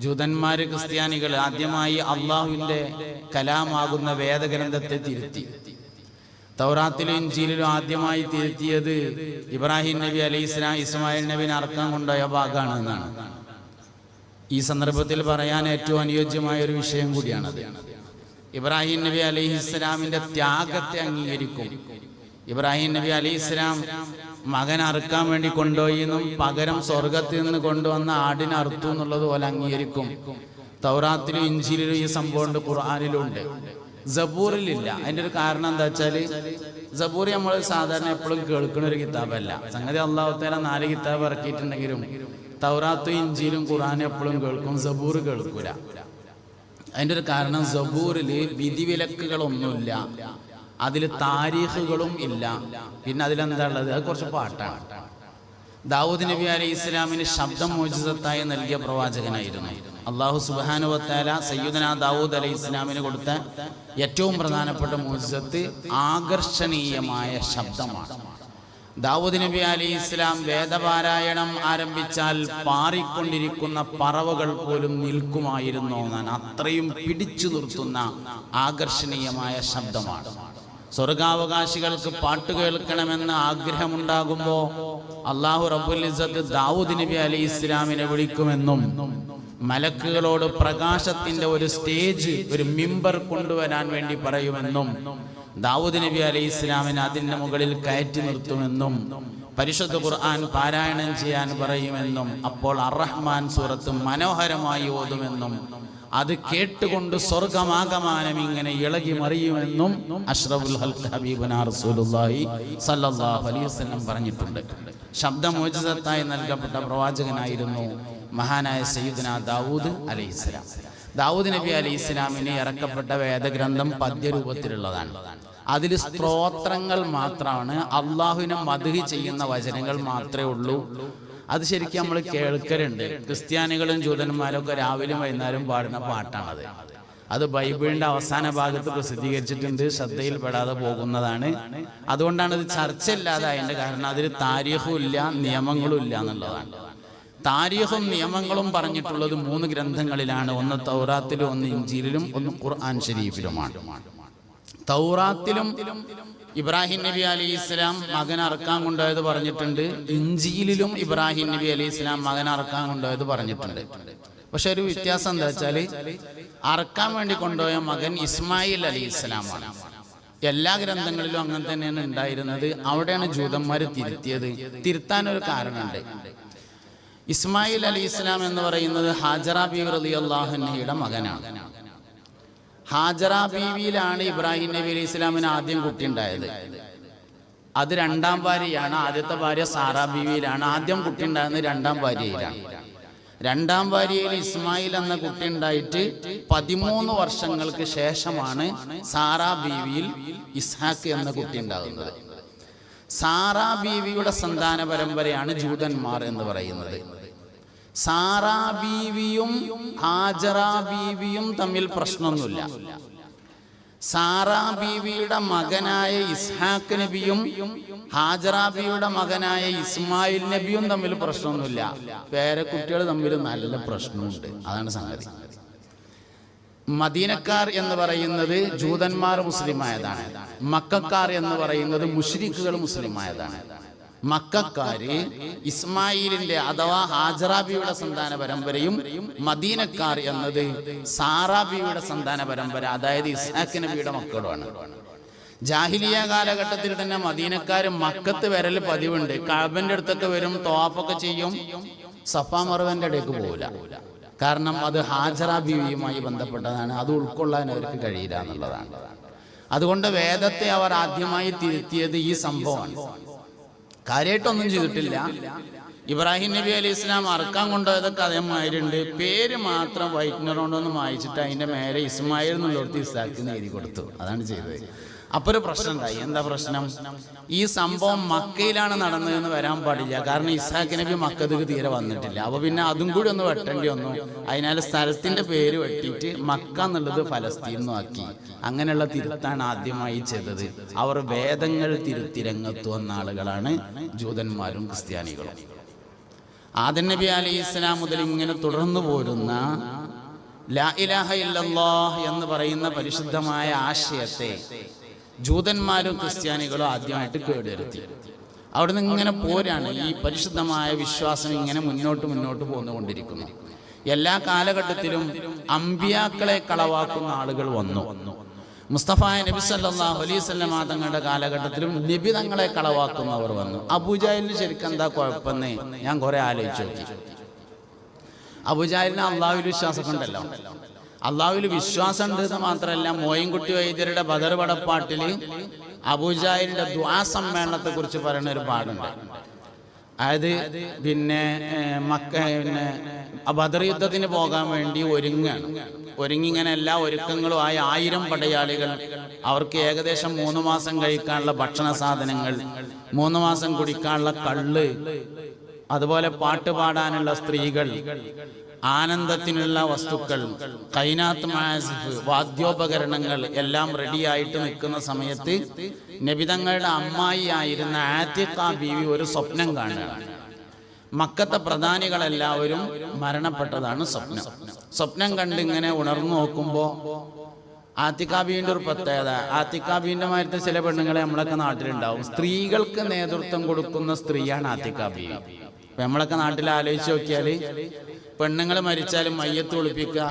ജൂതന്മാര് ക്രിസ്ത്യാനികൾ ആദ്യമായി അള്ളാഹുവിന്റെ കലാമാകുന്ന വേദഗ്രന്ഥത്തെ തിരുത്തി. തൗറാത്തിലും ഇൻജീലിലും ആദ്യമായി തിരുത്തിയത് ഇബ്രാഹിം നബി അലൈഹിസ്സലാം ഇസ്മായിൽ നബിനെ അറക്കാൻ കൊണ്ടുപോയ ഭാഗമാണ് എന്നാണ്. ഈ സന്ദർഭത്തിൽ പറയാൻ ഏറ്റവും അനുയോജ്യമായ ഒരു വിഷയം കൂടിയാണത്. ഇബ്രാഹിം നബി അലൈഹിസ്സലാമിന്റെ ത്യാഗത്തെ അംഗീകരിക്കും. ഇബ്രാഹിം നബി അലൈഹിസ്സലാം മകൻ അറുക്കാൻ വേണ്ടി കൊണ്ടുപോയിന്നും പകരം സ്വർഗത്തിൽ നിന്ന് കൊണ്ടുവന്ന ആടിനെ അറുത്തു എന്നുള്ളത് പോലെ അംഗീകരിക്കും. തൗറാത്തിലും ഇൻജീലിലും ഈ സംഭവമുണ്ട്, ഖുർആനിലുണ്ട്, സബൂറിലില്ല. അതിൻ്റെ ഒരു കാരണം എന്താ വെച്ചാൽ സബൂർ നമ്മൾ സാധാരണ എപ്പോഴും കേൾക്കുന്ന ഒരു കിതാബല്ല. സംഗതി അള്ളാഹു തആല 4 കിതാബ് ഇറക്കിയിട്ടുണ്ടെങ്കിലും തൗറാത്തും ഇൻജീലും ഖുർആനും എപ്പോഴും കേൾക്കും, സബൂർ കേൾക്കൂല. അതിൻ്റെ ഒരു കാരണം സബൂറിൽ വിധിവിലക്കുകളൊന്നുമില്ല, അതിൽ താരീഖുകളും ഇല്ല. പിന്നെ അതിലെന്താ ഉള്ളത്? അത് കുറച്ച് പാട്ടാണ്. ദാവൂദ് നബി അലൈഹി ഇസ്ലാമിന് ശബ്ദം മോചിതത്തായി നൽകിയ പ്രവാചകനായിരുന്നു. അള്ളാഹു സുബ്ഹാനഹു വ തആല സയ്യിദനാ ദാവൂദ് അലൈഹി ഇസ്ലാമിന് കൊടുത്ത ഏറ്റവും പ്രധാനപ്പെട്ട മോചിതത്ത് ആകർഷണീയമായ ശബ്ദമാണ്. ദാവൂദ് നബി അലൈഹി ഇസ്ലാം വേദപാരായണം ആരംഭിച്ചാൽ പാറിക്കൊണ്ടിരിക്കുന്ന പറവകൾ പോലും നിൽക്കുമായിരുന്നു എന്നാണ്. അത്രയും പിടിച്ചു നിർത്തുന്ന ആകർഷണീയമായ ശബ്ദമാണ്. സ്വർഗാവകാശികൾക്ക് പാട്ട് കേൾക്കണമെന്ന് ആഗ്രഹമുണ്ടാകുമ്പോൾ അള്ളാഹു റബ്ബുൽ ഇസ്സത്ത് ദാവൂദ് നബി അലൈഹി ഇസ്ലാമിനെ വിളിക്കുമെന്നും മലക്കുകളോട് പ്രകാശത്തിന്റെ ഒരു സ്റ്റേജ്, ഒരു മിമ്പർ കൊണ്ടുവരാൻ വേണ്ടി പറയുമെന്നും ദാവൂദ് നബി അലൈഹി ഇസ്ലാമിനെ അതിൻ്റെ മുകളിൽ കയറ്റി നിർത്തുമെന്നും പരിശുദ്ധ ഖുർആൻ പാരായണം ചെയ്യാൻ പറയുമെന്നും അപ്പോൾ അർ-റഹ്മാൻ സൂറത്ത് മനോഹരമായി ഓതുമെന്നും അത് കേട്ടുകൊണ്ട് സ്വർഗമാകമാനം ഇങ്ങനെ ഇളകി മറിയുമെന്നും അഷ്റഫുൽ ഖൽഖ് ഹബീബുനാ റസൂലുള്ളാഹി സ്വല്ലല്ലാഹു അലൈഹി വസല്ലം പറഞ്ഞിട്ടുണ്ട്. ശബ്ദമോചിതത്തായി നൽകപ്പെട്ട പ്രവാചകനായിരുന്നു മഹാനായ സയ്യിദുനാ ദാവൂദ് അലൈഹിസ്സലാം. ദാവൂദ് നബി അലൈഹി ഇസ്ലാമിന് ഇറക്കപ്പെട്ട വേദഗ്രന്ഥം പദ്യരൂപത്തിലുള്ളതാണ്. അതിൽ സ്തോത്രങ്ങൾ മാത്രമാണ്, അള്ളാഹുവിനെ മദ്ഹ് ചെയ്യുന്ന വചനങ്ങൾ മാത്രമേ ഉള്ളൂ. അത് ശരിക്കും നമ്മൾ കേൾക്കലുണ്ട്. ക്രിസ്ത്യാനികളും ജൂതന്മാരൊക്കെ രാവിലെയും വൈകുന്നേരം പാടുന്ന പാട്ടാണത്. അത് ബൈബിളിന്റെ അവസാന ഭാഗത്ത് പ്രസിദ്ധീകരിച്ചിട്ടുണ്ട്, ശ്രദ്ധയിൽപ്പെടാതെ പോകുന്നതാണ്. അതുകൊണ്ടാണ് ഇത് ചർച്ചയില്ലാതായതിന്റെ കാരണം അതിൽ താരീഖും ഇല്ല, നിയമങ്ങളും ഇല്ല എന്നുള്ളതാണ്. താരീഖും നിയമങ്ങളും പറഞ്ഞിട്ടുള്ളത് 3 ഗ്രന്ഥങ്ങളിലാണ്. ഒന്ന് തൗറാത്തിലും, ഒന്ന് ഇൻജീലിലും, ഒന്ന് ഖുർആൻ ശരീഫിലുമാണ്. തൗറാത്തിലും ഇബ്രാഹിം നബി അലൈഹി ഇസ്ലാം മകൻ അറക്കാൻ കൊണ്ടുപോയത് പറഞ്ഞിട്ടുണ്ട്. ഇൻജീലിലും ഇബ്രാഹിം നബി അലൈഹി ഇസ്ലാം മകൻ അറക്കാൻ കൊണ്ടുപോയത് പറഞ്ഞിട്ടുണ്ട്. പക്ഷെ ഒരു വ്യത്യാസം എന്താ വെച്ചാൽ അറക്കാൻ വേണ്ടി കൊണ്ടുപോയ മകൻ ഇസ്മായിൽ അലൈഹി ഇസ്ലാമാണ്. എല്ലാ ഗ്രന്ഥങ്ങളിലും അങ്ങനെ തന്നെയാണ് ഉണ്ടായിരുന്നത്. അവിടെയാണ് ജൂതന്മാര് തിരുത്തിയത്. തിരുത്താനൊരു കാരണമുണ്ട്. ഇസ്മായിൽ അലൈഹി ഇസ്ലാം എന്ന് പറയുന്നത് ഹാജറ ബീവി റളിയല്ലാഹു അൻഹയുടെ മകനാണ്. ഹാജറ ബീവിയിലാണ് ഇബ്രാഹിം നബി അലൈഹി ഇസ്ലാമിന് ആദ്യം കുട്ടി ഉണ്ടായത്. അത് 2ാം ഭാര്യയാണ്. ആദ്യത്തെ ഭാര്യ സാറാ ബീവിയിലാണ്. ആദ്യം കുട്ടി ഉണ്ടാകുന്നത് 2ാം ഭാര്യയിലാണ്. 2ാം ഭാര്യയിൽ ഇസ്മായിൽ എന്ന കുട്ടി ഉണ്ടായിട്ട് 13 വർഷങ്ങൾക്ക് ശേഷമാണ് സാറാ ബീവിയിൽ ഇസ്ഹാഖ് എന്ന കുട്ടി ഉണ്ടാകുന്നത്. സാറാ ബീവിയുടെ സന്താന പരമ്പരയാണ് ജൂതന്മാർ എന്ന് പറയുന്നത്. സാറാ ബീവിയും ഹാജറ ബീവിയും തമ്മിൽ പ്രശ്നമൊന്നുമില്ല. സാറാ ബീവിയുടെ മകനായ ഇസ്ഹാഖ് നബിയും ഹാജറ ബീവിയുടെ മകനായ ഇസ്മായിൽ നബിയും തമ്മിൽ പ്രശ്നമൊന്നുമില്ല. പേരക്കുട്ടികൾ തമ്മിൽ നല്ല പ്രശ്നമുണ്ട്. അതാണ് സംഗതി. മദീനക്കാർ എന്ന് പറയുന്നത് ജൂതന്മാർ മുസ്ലിമായതാണ്. മക്കക്കാർ എന്ന് പറയുന്നത് മുശ്രിക്കുകൾ മുസ്ലിമായതാണ്. മക്കക്കാര് ഇസ്മായിലിന്റെ അഥവാ ഹാജറാബിയുടെ സന്താന പരമ്പരയും, മദീനക്കാർ എന്നത് സാറാബിയുടെ സന്താന പരമ്പര, അതായത് ഇസ്ഹാഖ് നബിയുടെ മക്കളുമാണ്. ജാഹിലിയ കാലഘട്ടത്തിൽ തന്നെ മദീനക്കാര് മക്കത്ത് വരൽ പതിവുണ്ട്. കഅബന്റെ അടുത്തൊക്കെ വരും, തവാഫൊക്കെ ചെയ്യും. സഫാ മർവന്റെ ഇടയ്ക്ക് പോകില്ല. കാരണം അത് ഹാജറ ബീവിയുമായി ബന്ധപ്പെട്ടതാണ്. അത് ഉൾക്കൊള്ളാൻ അവർക്ക് കഴിയില്ല എന്നുള്ളതാണ്. അതുകൊണ്ട് വേദത്തെ അവർ ആദ്യമായി തിരുത്തിയത് ഈ സംഭവമാണ്. കാര്യമായിട്ടൊന്നും ചെയ്തിട്ടില്ല. ഇബ്രാഹിം നബി അലൈഹി ഇസ്ലാം അറക്കാൻ കൊണ്ടുപോയതൊക്കെ അതേമാതിരിയുണ്ട്. പേര് മാത്രം വൈറ്റ്നർ കൊണ്ടൊന്ന് വായിച്ചിട്ട് അതിന്റെ മേലെ ഇസ്മായിൽ എന്നുള്ളടത്ത് ഇസ്ഹാഖിന് എഴുതി കൊടുത്തു. അതാണ് ചെയ്തത്. അപ്പൊ ഒരു പ്രശ്നം ഉണ്ടായി. എന്താ പ്രശ്നം? ഈ സംഭവം മക്കയിലാണ് നടന്നതെന്ന് വരാൻ പാടില്ല. കാരണം ഇസ്ഹാഖ് നബി മക്കത്തേക്ക് തീരെ വന്നിട്ടില്ല. അപ്പൊ പിന്നെ അതും കൂടി ഒന്ന് വെട്ടേണ്ടി വന്നു. അതിനാൽ സ്ഥലത്തിന്റെ പേര് വെട്ടിയിട്ട് മക്ക എന്നുള്ളത് ഫലസ്തീൻ ആക്കി. അങ്ങനെയുള്ള തിരുത്താണ് ആദ്യമായി ചെയ്തത്. അവർ വേദങ്ങൾ തിരുത്തി രംഗത്ത് വന്ന ആളുകളാണ് ജൂതന്മാരും ക്രിസ്ത്യാനികളും. ആദം നബി അലൈഹിസ്സലാം മുതൽ ഇങ്ങനെ തുടർന്നു പോരുന്ന ലാ ഇലാഹ ഇല്ലല്ലാഹ് എന്ന് പറയുന്ന പരിശുദ്ധമായ ആശയത്തെ ജൂതന്മാരും ക്രിസ്ത്യാനികളും ആദ്യമായിട്ട് കേടുവരുത്തി. അവിടുന്ന് ഇങ്ങനെ പോരാണ് ഈ പരിശുദ്ധമായ വിശ്വാസം ഇങ്ങനെ മുന്നോട്ട് പോന്നുകൊണ്ടിരിക്കുന്നു. എല്ലാ കാലഘട്ടത്തിലും അമ്പിയാക്കളെ കളവാക്കുന്ന ആളുകൾ വന്നു. മുസ്തഫ നബി സല്ലല്ലാഹു അലൈഹി വസല്ലം തങ്ങളുടെ കാലഘട്ടത്തിലും നബി തങ്ങളെ കളവാക്കുന്നവർ വന്നു. അബൂജഹലിന് ശരിക്കും എന്താ കുഴപ്പമെന്ന് ഞാൻ കുറെ ആലോചിച്ചു നോക്കി. അബൂജഹലിന് അള്ളാഹുവിൽ വിശ്വാസം ഉണ്ടല്ലോ. അള്ളാഹുവിൽ വിശ്വാസം ഉണ്ട് എന്ന് മാത്രമല്ല, മോയിൻകുട്ടി വൈദ്യരുടെ ബദർ പടപ്പാട്ടിൽ അബൂജഹലിന്റെ ദുആ സമ്മേളനത്തെ കുറിച്ച് പറയുന്ന ഒരു പാടുണ്ട്. അതായത് പിന്നെ ബദർ യുദ്ധത്തിന് പോകാൻ വേണ്ടി ഒരുങ്ങിങ്ങനെ എല്ലാ ഒരുക്കങ്ങളുമായി 1000 പടയാളികൾ, അവർക്ക് ഏകദേശം 3 മാസം കഴിക്കാനുള്ള ഭക്ഷണ സാധനങ്ങൾ, 3 മാസം കുടിക്കാനുള്ള കള്ള്, അതുപോലെ പാട്ട് പാടാനുള്ള സ്ത്രീകൾ, ആനന്ദത്തിനുള്ള വസ്തുക്കൾ, ഖൈനാത്ത് മാസിഫ്, വാദ്യോപകരണങ്ങൾ എല്ലാം റെഡിയായിട്ട് നിൽക്കുന്ന സമയത്ത് നബിതങ്ങളുടെ അമ്മായി ആയിരുന്ന ആതിഖ ബീവി ഒരു സ്വപ്നം കാണുകയാണ്. മക്കത്തെ പ്രധാനികളെല്ലാവരും മരണപ്പെട്ടതാണ് സ്വപ്നം കണ്ട് ഇങ്ങനെ ഉണർന്നു നോക്കുമ്പോൾ ആതിഖ ബീവിന്റെ ഒരു പ്രത്യേകത, ആതിഖ ബീവിന്റെ മാതിരത്തെ ചില പെണ്ണുങ്ങളെ നമ്മളൊക്കെ നാട്ടിലുണ്ടാവും. സ്ത്രീകൾക്ക് നേതൃത്വം കൊടുക്കുന്ന സ്ത്രീയാണ് ആതിഖ ബീവി. അപ്പൊ നമ്മളൊക്കെ നാട്ടിൽ ആലോചിച്ച് നോക്കിയാൽ പെണ്ണുങ്ങൾ മരിച്ചാലും മയ്യത്ത് ഒളിപ്പിക്കുക,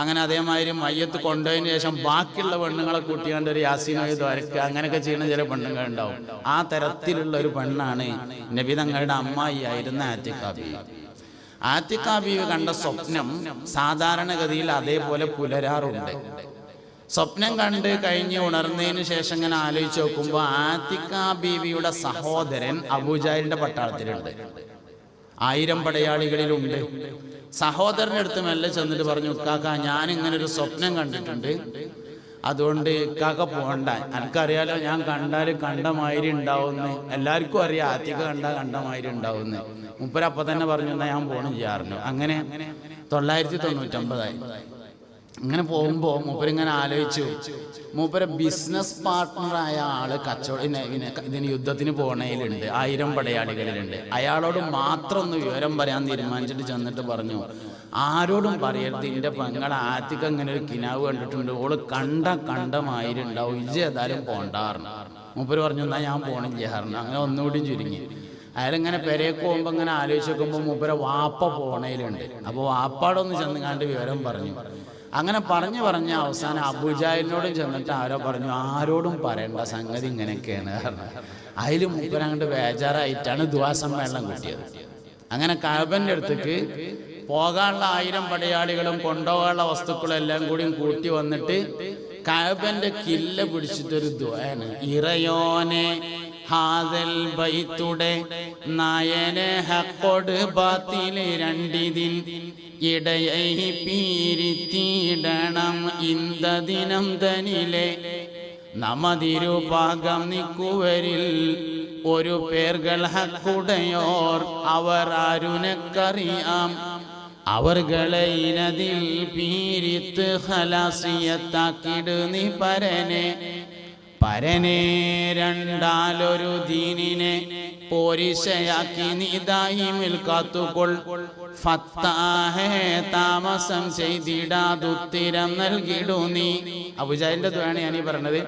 അങ്ങനെ അതേമാതിരി മയ്യത്ത് കൊണ്ടുപോയതിന് ശേഷം ബാക്കിയുള്ള പെണ്ണുങ്ങളെ കൂട്ടിയാണ്ട് ഒരു യാസീനോയി ദ്വാരക്കുക, അങ്ങനെയൊക്കെ ചെയ്യുന്ന ചില പെണ്ണുങ്ങൾ ഉണ്ടാവും. ആ തരത്തിലുള്ള ഒരു പെണ്ണാണ് നബി തങ്ങളുടെ അമ്മായി ആയിരുന്ന ആതിഖ ബീവി. ആതിഖ ബീവി കണ്ട സ്വപ്നം സാധാരണഗതിയിൽ അതേപോലെ പുലരാറുണ്ട്. സ്വപ്നം കണ്ട് കഴിഞ്ഞ് ഉണർന്നതിന് ശേഷം ഇങ്ങനെ ആലോചിച്ച് നോക്കുമ്പോൾ ആതിഖ ബീവിയുടെ സഹോദരൻ അബൂജഹലിന്റെ പട്ടാളത്തിലുണ്ട്, 1000 പടയാളികളിലുണ്ട്. സഹോദരൻ്റെ അടുത്ത് മെല്ലെ ചെന്നിട്ട് പറഞ്ഞു, കാക്ക ഞാനിങ്ങനെ ഒരു സ്വപ്നം കണ്ടിട്ടുണ്ട്, അതുകൊണ്ട് കാക്ക പോകണ്ട, എനിക്കറിയാലോ ഞാൻ കണ്ടാൽ കണ്ടമാതിരി ഉണ്ടാവുമെന്ന്, എല്ലാവർക്കും അറിയാം ആതിഖ കണ്ടമാതിരി ഉണ്ടാവുമെന്ന്. മൂപ്പരപ്പം തന്നെ പറഞ്ഞു എന്നാൽ ഞാൻ പോകണം ചെയ്യാറുണ്ട്. അങ്ങനെ 999 ഇങ്ങനെ പോകുമ്പോൾ മൂപ്പരിങ്ങനെ ആലോചിച്ചു, മൂപ്പര ബിസിനസ് പാർട്ട്ണറായ ആള് ഇതിന് യുദ്ധത്തിന് പോണേലുണ്ട്, 1000 പടയാളികളിലുണ്ട്. അയാളോട് മാത്രം ഒന്ന് വിവരം പറയാൻ തീരുമാനിച്ചിട്ട് ചെന്നിട്ട് പറഞ്ഞു, ആരോടും പറയരുത്, എൻ്റെ പെങ്ങളെ ആതിഖ ഇങ്ങനെ ഒരു കിനാവ് കണ്ടിട്ടുണ്ട്, ഓള് കണ്ടമാതിരി ഉണ്ടാവും, ഇജ്ജ് ഏതായാലും പോണ്ടാറുണ്ട്. മൂപ്പര് പറഞ്ഞു എന്നാൽ ഞാൻ പോണില്ലാറുണ്ട്. അങ്ങനെ ഒന്നുകൂടി ചുരുങ്ങി. അയാളിങ്ങനെ പെരേക്ക് പോകുമ്പോൾ ഇങ്ങനെ ആലോചിച്ച് നോക്കുമ്പോൾ മൂപ്പര വാപ്പ പോണേലുണ്ട്. അപ്പോൾ വാപ്പാടൊന്ന് ചെന്നുകാണ്ട് വിവരം പറഞ്ഞു. അങ്ങനെ പറഞ്ഞ് അവസാനം അബൂജഹലിനോടും ചെന്നിട്ട് ആരോ പറഞ്ഞു, ആരോടും പറയേണ്ട സംഗതി ഇങ്ങനെയൊക്കെയാണ്. അതിൽ മൂപ്പരങ്ങോട്ട് ബേജാറായിട്ടാണ് ദുആ സമ്മേളനം കിട്ടിയത്. അങ്ങനെ കഅബന്റെ അടുത്തേക്ക് പോകാനുള്ള 1000 പടയാളികളും കൊണ്ടുപോകാനുള്ള വസ്തുക്കളും എല്ലാം കൂടി കൂട്ടി വന്നിട്ട് കഅബന്റെ കില്ല പിടിച്ചിട്ടൊരു ദുആണ്, ഇറയോനെ ഹാദൽ ബൈത്തുടെ നായനെ ഹഖോട് ബാത്തിലെ രണ്ടിതിൽ ഇടയൈ പീരിത്തിയിടണം ഇന്ദദിനം തനിലെ നമതിരുഭാഗം നിക്കുവരിൽ ഒരു പേർകൾ ഹക്കുടയോർ അവർ ആരുനക്കറിയാം അവർകളെ ഇനതിൽ പീരിത്ത് ഖലാസിയത്താക്കിട് നീ പരനെ രണ്ടാലൊരു ദീനിനെ പോരിശയാക്കി നീ ദായിമിൽ കാത്തുകൊൾ ഫത്താഹേ താമസം ചെയ്തിടാതുത്തിരം നൽകിടു നീ. അബൂജഹലിന്റെ ദുആണ് ഞാൻ ഈ പറഞ്ഞത്.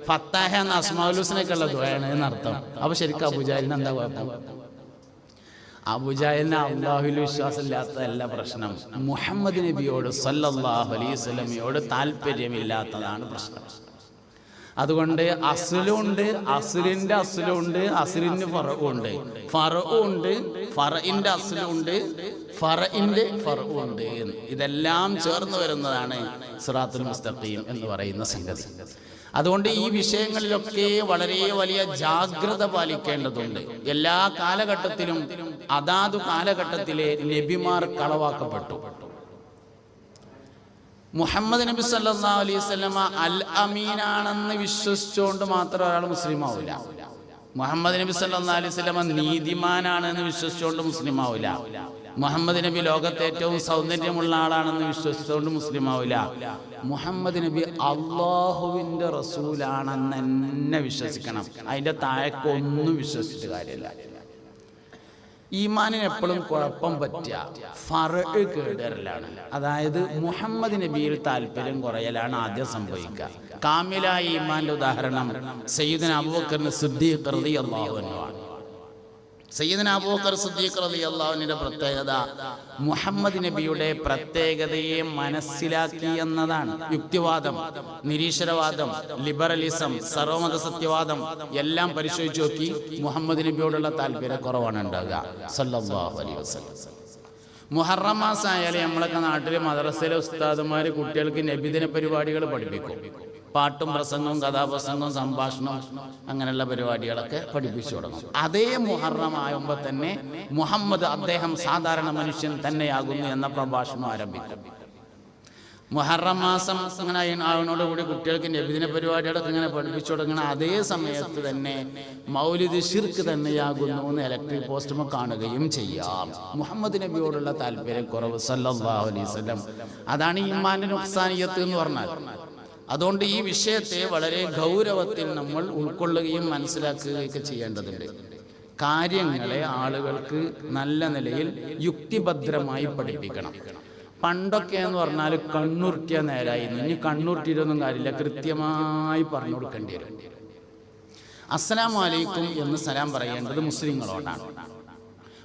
ഫത്താഹ എന്ന അസ്മാഉൽ ഹുസ്നയ്ക്കുള്ള ദുആണ് എന്നർത്ഥം. അപ്പൊ ശരിക്കും അബൂജഹലിന് എന്താ കുഴപ്പം? അബൂജഹലിന് അല്ലാഹുവിൽ വിശ്വാസമില്ലാത്തതല്ല പ്രശ്നം, മുഹമ്മദ് നബിയോട് സല്ലല്ലാഹു അലൈഹി വസല്ലമയോട് താല്പര്യമില്ലാത്തതാണ് പ്രശ്നം. അതുകൊണ്ട് അസ്ലുണ്ട്, അസ്ലിന്റെ അസ്ലുണ്ട്, അസ്ലിന് ഫറഉണ്ട്, ഫറഉണ്ട്, ഫറഇന്റെ അസ്ലുണ്ട്, ഫറഇന്റെ ഫറഉണ്ട്. ഇതെല്ലാം ചേർന്ന് വരുന്നതാണ് സിറാത്തുൽ മുസ്തഖീം എന്ന് പറയുന്ന സംഗതി. അതുകൊണ്ട് ഈ വിഷയങ്ങളിലൊക്കെ വളരെ വലിയ ജാഗ്രത പാലിക്കേണ്ടതുണ്ട്. എല്ലാ കാലഘട്ടത്തിലും അതാതു കാലഘട്ടത്തിലെ നബിമാർ കളവാക്കപ്പെട്ടു. മുഹമ്മദ് നബി സല്ലല്ലാഹു അലൈഹി വസല്ലമ അൽ അമീനാണെന്ന് വിശ്വസിച്ചുകൊണ്ട് മാത്രം ഒരാൾ മുസ്ലിം ആവില്ല. മുഹമ്മദ് നബി സല്ലല്ലാഹു അലൈഹി വസല്ലമ നീതിമാനാണെന്ന് വിശ്വസിച്ചുകൊണ്ട് മുസ്ലിം ആവില്ല. മുഹമ്മദ് നബി ലോകത്തെ ഏറ്റവും സൗന്ദര്യമുള്ള ആളാണെന്ന് വിശ്വസിച്ചുകൊണ്ട് മുസ്ലിം ആവില്ല. മുഹമ്മദ് നബി അള്ളാഹുവിന്റെ റസൂലാണെന്ന് തന്നെ വിശ്വസിക്കണം. അതിന്റെ താഴേക്കൊന്നും വിശ്വസിച്ചിട്ട് കാര്യമില്ല. ഈമാനിന് എപ്പോഴും കുഴപ്പം പറ്റുക ഫർഅ് കേടരലാണ്. അതായത് മുഹമ്മദ് നബിയിൽ താല്പര്യം കുറയലാണ് ആദ്യം സംഭവിക്കുക. കാമിലായ ഈമാന്റെ ഉദാഹരണം സയ്യിദുനാ അബൂബക്കർ സിദ്ദീഖ് റളിയല്ലാഹു അൻഹു ആണ്. സയ്യിദുനാ അബൂബക്കർ സിദ്ദീഖ് റളിയല്ലാഹു അൻഹുവിന്റെ പ്രത്യേകത മുഹമ്മദ് നബിയുടെ പ്രത്യേകതയെ മനസ്സിലാക്കി എന്നതാണ്. യുക്തിവാദം, നിരീശ്വരവാദം, ലിബറലിസം, സർവമത സത്യവാദം എല്ലാം പരിശോധിച്ച് നോക്കി മുഹമ്മദ് നബിയോടുള്ള താല്പര്യക്കുറവാണ് ഉണ്ടാകുക സല്ലല്ലാഹു അലൈഹി വസല്ലം. മുഹറം മാസമായാലും നമ്മളൊക്കെ നാട്ടിൽ മദ്രസയിലെ ഉസ്താദുമാർ കുട്ടികൾക്ക് നബിദിന പരിപാടികൾ പഠിപ്പിക്കും. പാട്ടും പ്രസംഗവും കഥാപ്രസംഗവും സംഭാഷണവും അങ്ങനെയുള്ള പരിപാടികളൊക്കെ പഠിപ്പിച്ചു തുടങ്ങും. അതേ മുഹറം ആകുമ്പോൾ തന്നെ മുഹമ്മദ് അദ്ദേഹം സാധാരണ മനുഷ്യൻ തന്നെയാകുന്നു എന്ന പ്രഭാഷണം ആരംഭിക്കും. മുഹറം മാസം അങ്ങനെ ആവുന്നതോടുകൂടി കുട്ടികൾക്ക് നബിദിന പരിപാടികളൊക്കെ ഇങ്ങനെ പഠിപ്പിച്ചു തുടങ്ങണം. അതേ സമയത്ത് തന്നെ മൗലിദ് ശിർക്ക് തന്നെയാകുന്നു എന്ന് ഇലക്ട്രിക് പോസ്റ്റുമ കാണുകയും ചെയ്യാം. മുഹമ്മദ് നബിയോടുള്ള താല്പര്യക്കുറവ് സല്ലല്ലാഹു അലൈഹി വസല്ലം, അതാണ് ഈമാന്റെ നുക്സാനിയത്ത് എന്ന് പറഞ്ഞാൽ. അതുകൊണ്ട് ഈ വിഷയത്തെ വളരെ ഗൗരവത്തിൽ നമ്മൾ ഉൾക്കൊള്ളുകയും മനസ്സിലാക്കുകയൊക്കെ ചെയ്യേണ്ടതുണ്ട്. കാര്യങ്ങളെ ആളുകൾക്ക് നല്ല നിലയിൽ യുക്തിഭദ്രമായി പഠിപ്പിക്കണം. പണ്ടൊക്കെ എന്ന് പറഞ്ഞാൽ കണ്ണുർട്ടിയ നേരായിരുന്നു. ഇനി കണ്ണുർട്ടിയിലൊന്നും കാര്യമില്ല, കൃത്യമായി പറഞ്ഞു കൊടുക്കേണ്ടി വരും. അസ്സലാമു അലൈക്കും എന്ന് സലാം പറയേണ്ടത് മുസ്ലിങ്ങളോടാണ്,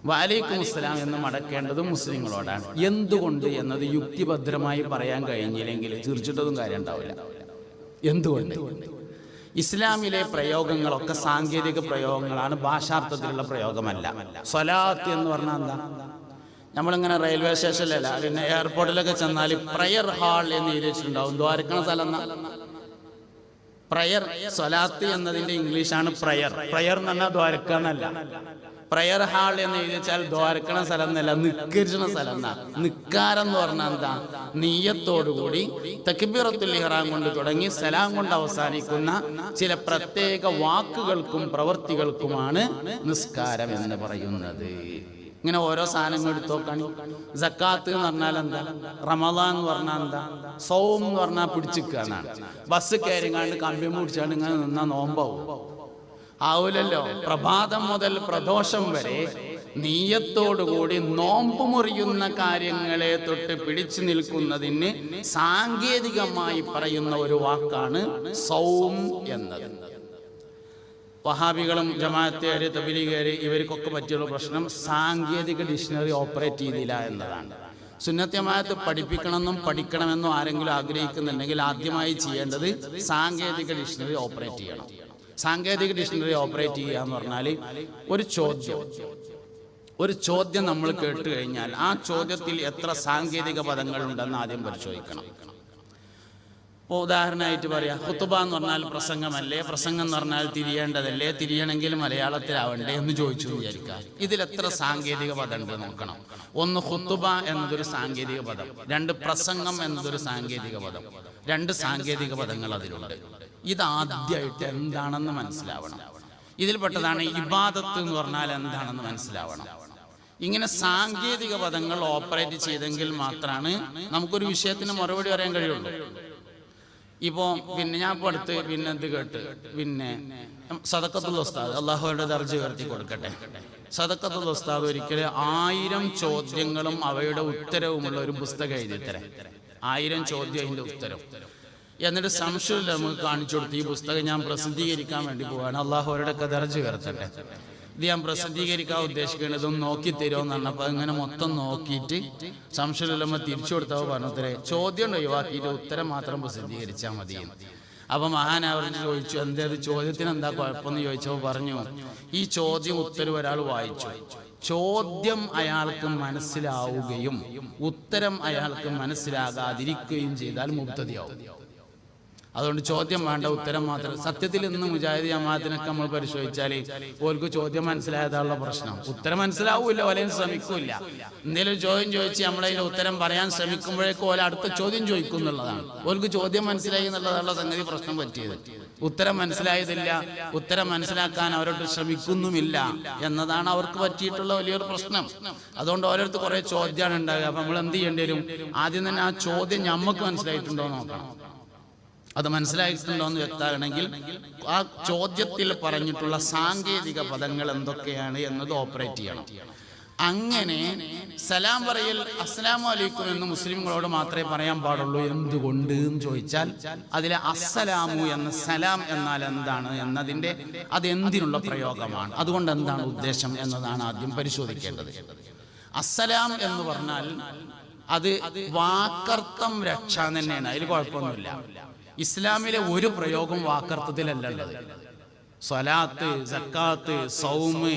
വഅലൈക്കും അസ്സലാം എന്ന് മടക്കേണ്ടത് മുസ്ലിങ്ങളോടാണ്. എന്തുകൊണ്ട് എന്നത് യുക്തിഭദ്രമായി പറയാൻ കഴിഞ്ഞില്ലെങ്കിൽ തീർച്ചയായിട്ടും കാര്യം ഉണ്ടാവില്ല. എന്തുകൊണ്ട്? ഇസ്ലാമിലെ പ്രയോഗങ്ങളൊക്കെ സാങ്കേതിക പ്രയോഗങ്ങളാണ്, ഭാഷാർത്ഥത്തിലുള്ള പ്രയോഗമല്ല. സ്വലാത്ത് എന്ന് പറഞ്ഞാൽ എന്താ? നമ്മളിങ്ങനെ റെയിൽവേ സ്റ്റേഷനിലല്ല, പിന്നെ എയർപോർട്ടിലൊക്കെ ചെന്നാൽ പ്രയർ ഹാൾ എന്ന് എഴുതിയിട്ടുണ്ടാവും. ദ്വാരക്കണ സ്ഥലം പ്രയർ. സ്വലാത്ത് എന്നതിന്റെ ഇംഗ്ലീഷാണ് പ്രയർ. പ്രയർ എന്ന് പറഞ്ഞാൽ ദ്വാരക്കണല്ല. പ്രയർ ഹാൾ എന്ന് എഴുതിച്ചാൽ ദ്വാരക്കണ സ്ഥലം എന്നല്ല, നിക്കരിച്ച സ്ഥലം എന്നാ. നിക്കാരെന്ന് പറഞ്ഞാൽ എന്താ? നീയത്തോടുകൂടി തക്ബീറത്തുൽ ഇഹ്റാം കൊണ്ട് തുടങ്ങി സലാം കൊണ്ട് അവസാനിക്കുന്ന ചില പ്രത്യേക വാക്കുകൾക്കും പ്രവൃത്തികൾക്കുമാണ് നിസ്കാരം എന്ന് പറയുന്നത്. ഇങ്ങനെ ഓരോ സാധനങ്ങൾ എടുത്തു നോക്കാണ്. സക്കാത്ത് എന്ന് പറഞ്ഞാൽ എന്താ? റമദാൻ എന്ന് പറഞ്ഞാൽ എന്താ? സൗം എന്ന് പറഞ്ഞാൽ പിടിച്ചിരിക്കുകയാണ്. ബസ് കയറിങ്ങാണ്ട് കമ്പി മുടിച്ചാണ്ട് ഇങ്ങനെ നിന്നാ നോമ്പാവും ആവൂലല്ലോ. പ്രഭാതം മുതൽ പ്രദോഷം വരെ നീയത്തോടുകൂടി നോമ്പ് മുറിയുന്ന കാര്യങ്ങളെ തൊട്ട് പിടിച്ചു നിൽക്കുന്നതിന് സാങ്കേതികമായി പറയുന്ന ഒരു വാക്കാണ് സൗം എന്നത്. വഹാബികളും ജമാഅത്തുകാര് തബ്ലീഗുകാര് ഇവർക്കൊക്കെ പറ്റിയുള്ള പ്രശ്നം സാങ്കേതിക ഡിക്ഷണറി ഓപ്പറേറ്റ് ചെയ്തില്ല എന്നതാണ്. സുന്നത്ത് ജമാഅത്ത് പഠിപ്പിക്കണമെന്നും പഠിക്കണമെന്നും ആരെങ്കിലും ആഗ്രഹിക്കുന്നുണ്ടെങ്കിൽ ആദ്യമായി ചെയ്യേണ്ടത് സാങ്കേതിക ഡിക്ഷണറി ഓപ്പറേറ്റ് ചെയ്യണം. സാങ്കേതിക ഡിക്ഷണറി ഓപ്പറേറ്റ് ചെയ്യുക എന്ന് പറഞ്ഞാൽ ഒരു ചോദ്യം നമ്മൾ കേട്ട് കഴിഞ്ഞാൽ ആ ചോദ്യത്തിൽ എത്ര സാങ്കേതിക പദങ്ങളുണ്ടെന്ന് ആദ്യം പരിശോധിക്കണം. ഇപ്പോൾ ഉദാഹരണമായിട്ട് പറയാം, ഖുതുബ എന്ന് പറഞ്ഞാൽ പ്രസംഗമല്ലേ, പ്രസംഗം എന്ന് പറഞ്ഞാൽ തിരിയേണ്ടതല്ലേ, തിരിയണമെങ്കിൽ മലയാളത്തിലാവണ്ടേ എന്ന് ചോദിച്ചു വിചാരിക്കുക. ഇതിൽ എത്ര സാങ്കേതിക പദം ഉണ്ട് നോക്കണം. ഒന്ന്, ഖുതുബ എന്നതൊരു സാങ്കേതിക പദം. രണ്ട്, പ്രസംഗം എന്നതൊരു സാങ്കേതിക പദം. രണ്ട് സാങ്കേതിക പദങ്ങൾ അതിലുണ്ട്. ഇതാദ്യമായിട്ട് എന്താണെന്ന് മനസ്സിലാവണം. ഇതിൽപ്പെട്ടതാണ് ഇബാദത്ത് എന്ന് പറഞ്ഞാൽ എന്താണെന്ന് മനസ്സിലാവണം. ഇങ്ങനെ സാങ്കേതിക പദങ്ങൾ ഓപ്പറേറ്റ് ചെയ്തെങ്കിൽ മാത്രമാണ് നമുക്കൊരു വിഷയത്തിന് മറുപടി പറയാൻ കഴിയുള്ളൂ. ഇപ്പോൾ പിന്നെ ഞാൻ ഇപ്പോൾ അടുത്ത് പിന്നെ എന്ത് കേട്ട്, പിന്നെ സദഖത്തുൽ ഉസ്താദ്, അള്ളാഹുവിന്റെ ദർജ ഉയർത്തി കൊടുക്കട്ടെ, സദഖത്തുൽ ഉസ്താദ് ഒരിക്കലും 1000 ചോദ്യങ്ങളും അവയുടെ ഉത്തരവുമുള്ള ഒരു പുസ്തകം എഴുതിത്തരാം. 1000 ചോദ്യം അതിൻ്റെ ഉത്തരം. എന്നിട്ട് സംശയമില്ല നമുക്ക് കാണിച്ചു കൊടുത്ത്, ഈ പുസ്തകം ഞാൻ പ്രസിദ്ധീകരിക്കാൻ വേണ്ടി പോവാണ്, അള്ളാഹുവിന്റെ ദർജ ഉയർത്തട്ടെ, ഇത് ഞാൻ പ്രസിദ്ധീകരിക്കാൻ ഉദ്ദേശിക്കുന്നത്, ഇതൊന്ന് നോക്കി തരുമെന്ന് പറഞ്ഞപ്പോൾ അങ്ങനെ മൊത്തം നോക്കിയിട്ട് സംശയമില്ലമ്മ തിരിച്ചു കൊടുത്തവ പറഞ്ഞത്രേ, ചോദ്യം ഒഴിവാക്കിയിട്ട് ഉത്തരം മാത്രം പ്രസിദ്ധീകരിച്ചാൽ മതി. അപ്പൊ മഹാനവർ ചോദിച്ചു, എന്തേത് ചോദ്യത്തിന് എന്താ കുഴപ്പമെന്ന് ചോദിച്ചപ്പോൾ പറഞ്ഞു, ഈ ചോദ്യം ഉത്തരം ഒരാൾ വായിച്ചു, ചോദ്യം അയാൾക്ക് മനസ്സിലാവുകയും ഉത്തരം അയാൾക്ക് മനസ്സിലാകാതിരിക്കുകയും ചെയ്താൽ മുബ്തദിയാവും. അതുകൊണ്ട് ചോദ്യം വേണ്ട, ഉത്തരം മാത്രം. സത്യത്തിൽ ഇന്ന് മുജാഹിദ് ജമാഅത്തിനൊക്കെ നമ്മൾ പരിശോധിച്ചാൽ ഓർക്ക് ചോദ്യം മനസ്സിലായതാണുള്ള പ്രശ്നം. ഉത്തരം മനസ്സിലാവൂല്ല, ഓലയും ശ്രമിക്കൂല്ല. എന്തെങ്കിലും ചോദ്യം ചോദിച്ച് നമ്മളതിൻ്റെ ഉത്തരം പറയാൻ ശ്രമിക്കുമ്പോഴേക്കും ഓല അടുത്ത ചോദ്യം ചോദിക്കും എന്നുള്ളതാണ്. ഓർക്ക് ചോദ്യം മനസ്സിലായി എന്നുള്ളതാണുള്ള സംഗതി പ്രശ്നം പറ്റിയത്. ഉത്തരം മനസ്സിലായതില്ല, ഉത്തരം മനസ്സിലാക്കാൻ അവരോട് ശ്രമിക്കുന്നുമില്ല എന്നതാണ് അവർക്ക് പറ്റിയിട്ടുള്ള വലിയൊരു പ്രശ്നം. അതുകൊണ്ട് ഓരോരുത്തർ കുറെ ചോദ്യമാണ് ഉണ്ടാകുക. അപ്പൊ നമ്മൾ എന്ത് ചെയ്യേണ്ടി വരും? ആദ്യം തന്നെ ആ ചോദ്യം നമുക്ക് മനസ്സിലായിട്ടുണ്ടോ നോക്കണം. അത് മനസ്സിലായിട്ടുണ്ടോ എന്ന് വ്യക്തമാകണമെങ്കിൽ ആ ചോദ്യത്തിൽ പറഞ്ഞിട്ടുള്ള സാങ്കേതിക പദങ്ങൾ എന്തൊക്കെയാണ് എന്നത് ഓപ്പറേറ്റ് ചെയ്യണം. അങ്ങനെ സലാം പറയൽ അസ്സലാമു അലൈക്കും എന്ന് മുസ്ലിങ്ങളോട് മാത്രമേ പറയാൻ പാടുള്ളൂ. എന്തുകൊണ്ട് എന്ന് ചോദിച്ചാൽ അതിലെ അസ്സലാമു എന്ന സലാം എന്നാൽ എന്താണ് എന്നതിൻ്റെ അതെന്തിനുള്ള പ്രയോഗമാണ്, അതുകൊണ്ട് എന്താണ് ഉദ്ദേശം എന്നതാണ് ആദ്യം പരിശോധിക്കേണ്ടത്. അസ്സലാം എന്ന് പറഞ്ഞാൽ അത് വാക്കർത്ഥം രക്ഷ തന്നെയാണ്, അതിൽ കുഴപ്പമൊന്നുമില്ല. ഇസ്ലാമിലെ ഒരു പ്രയോഗം വാക്കർത്ഥത്തിലല്ലത്. സ്വലാത്ത്, സക്കാത്ത്, സൗമ്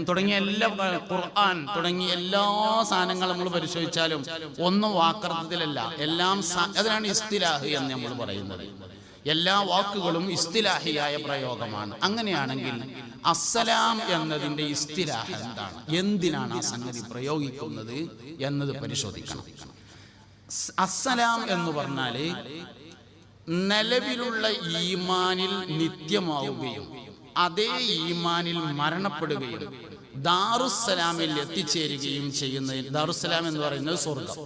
തുടങ്ങിയ എല്ലാ, ഖുർആൻ തുടങ്ങിയ എല്ലാ സാധനങ്ങളും നമ്മൾ പരിശോധിച്ചാലും ഒന്നും വാക്കർത്ഥത്തിലല്ല, എല്ലാം അതിനാണ് ഇസ്തിലാഹ് എന്ന് നമ്മൾ പറയുന്നത്. എല്ലാ വാക്കുകളും ഇസ്തിലാഹിയായ പ്രയോഗമാണ്. അങ്ങനെയാണെങ്കിൽ അസ്സലാം എന്നതിൻ്റെ ഇസ്തിലാഹ് എന്താണ്, എന്തിനാണ് ആ സംഗതി പ്രയോഗിക്കുന്നത് എന്നത് പരിശോധിക്കണം. അസ്സലാം എന്ന് പറഞ്ഞാൽ നിലവിലുള്ള ഈമാനിൽ നിത്യമാവുകയും അതേ ഈമാനിൽ മരണപ്പെടുകയും ദാറുസ്സലാമിൽ എത്തിച്ചേരുകയും ചെയ്യുന്നതിന്, ദാറുസ്സലാം എന്ന് പറയുന്നത് സ്വർഗം,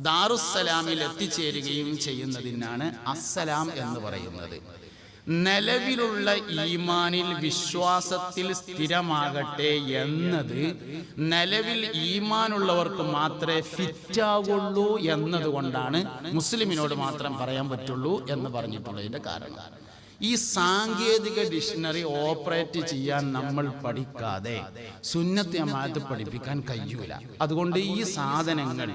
ദാറുസ്സലാമിൽ എത്തിച്ചേരുകയും ചെയ്യുന്നതിനാണ് അസ്സലാം എന്ന് പറയുന്നത്. നിലവിലുള്ള ഈമാനിൽ വിശ്വാസത്തിൽ സ്ഥിരമാകട്ടെ എന്നത് നിലവിൽ ഈമാനുള്ളവർക്ക് മാത്രമേ ഫിറ്റാവുള്ളൂ എന്നതുകൊണ്ടാണ് മുസ്ലിമിനോട് മാത്രം പറയാൻ പറ്റുള്ളൂ എന്ന് പറഞ്ഞിട്ടുള്ളതിൻ്റെ കാരണം. ഈ സാങ്കേതിക ഡിക്ഷണറി ഓപ്പറേറ്റ് ചെയ്യാൻ നമ്മൾ പഠിക്കാതെ സുന്നത്ത് ജമാഅത്ത് പഠിപ്പിക്കാൻ കഴിയൂല. അതുകൊണ്ട് ഈ സാധനങ്ങൾ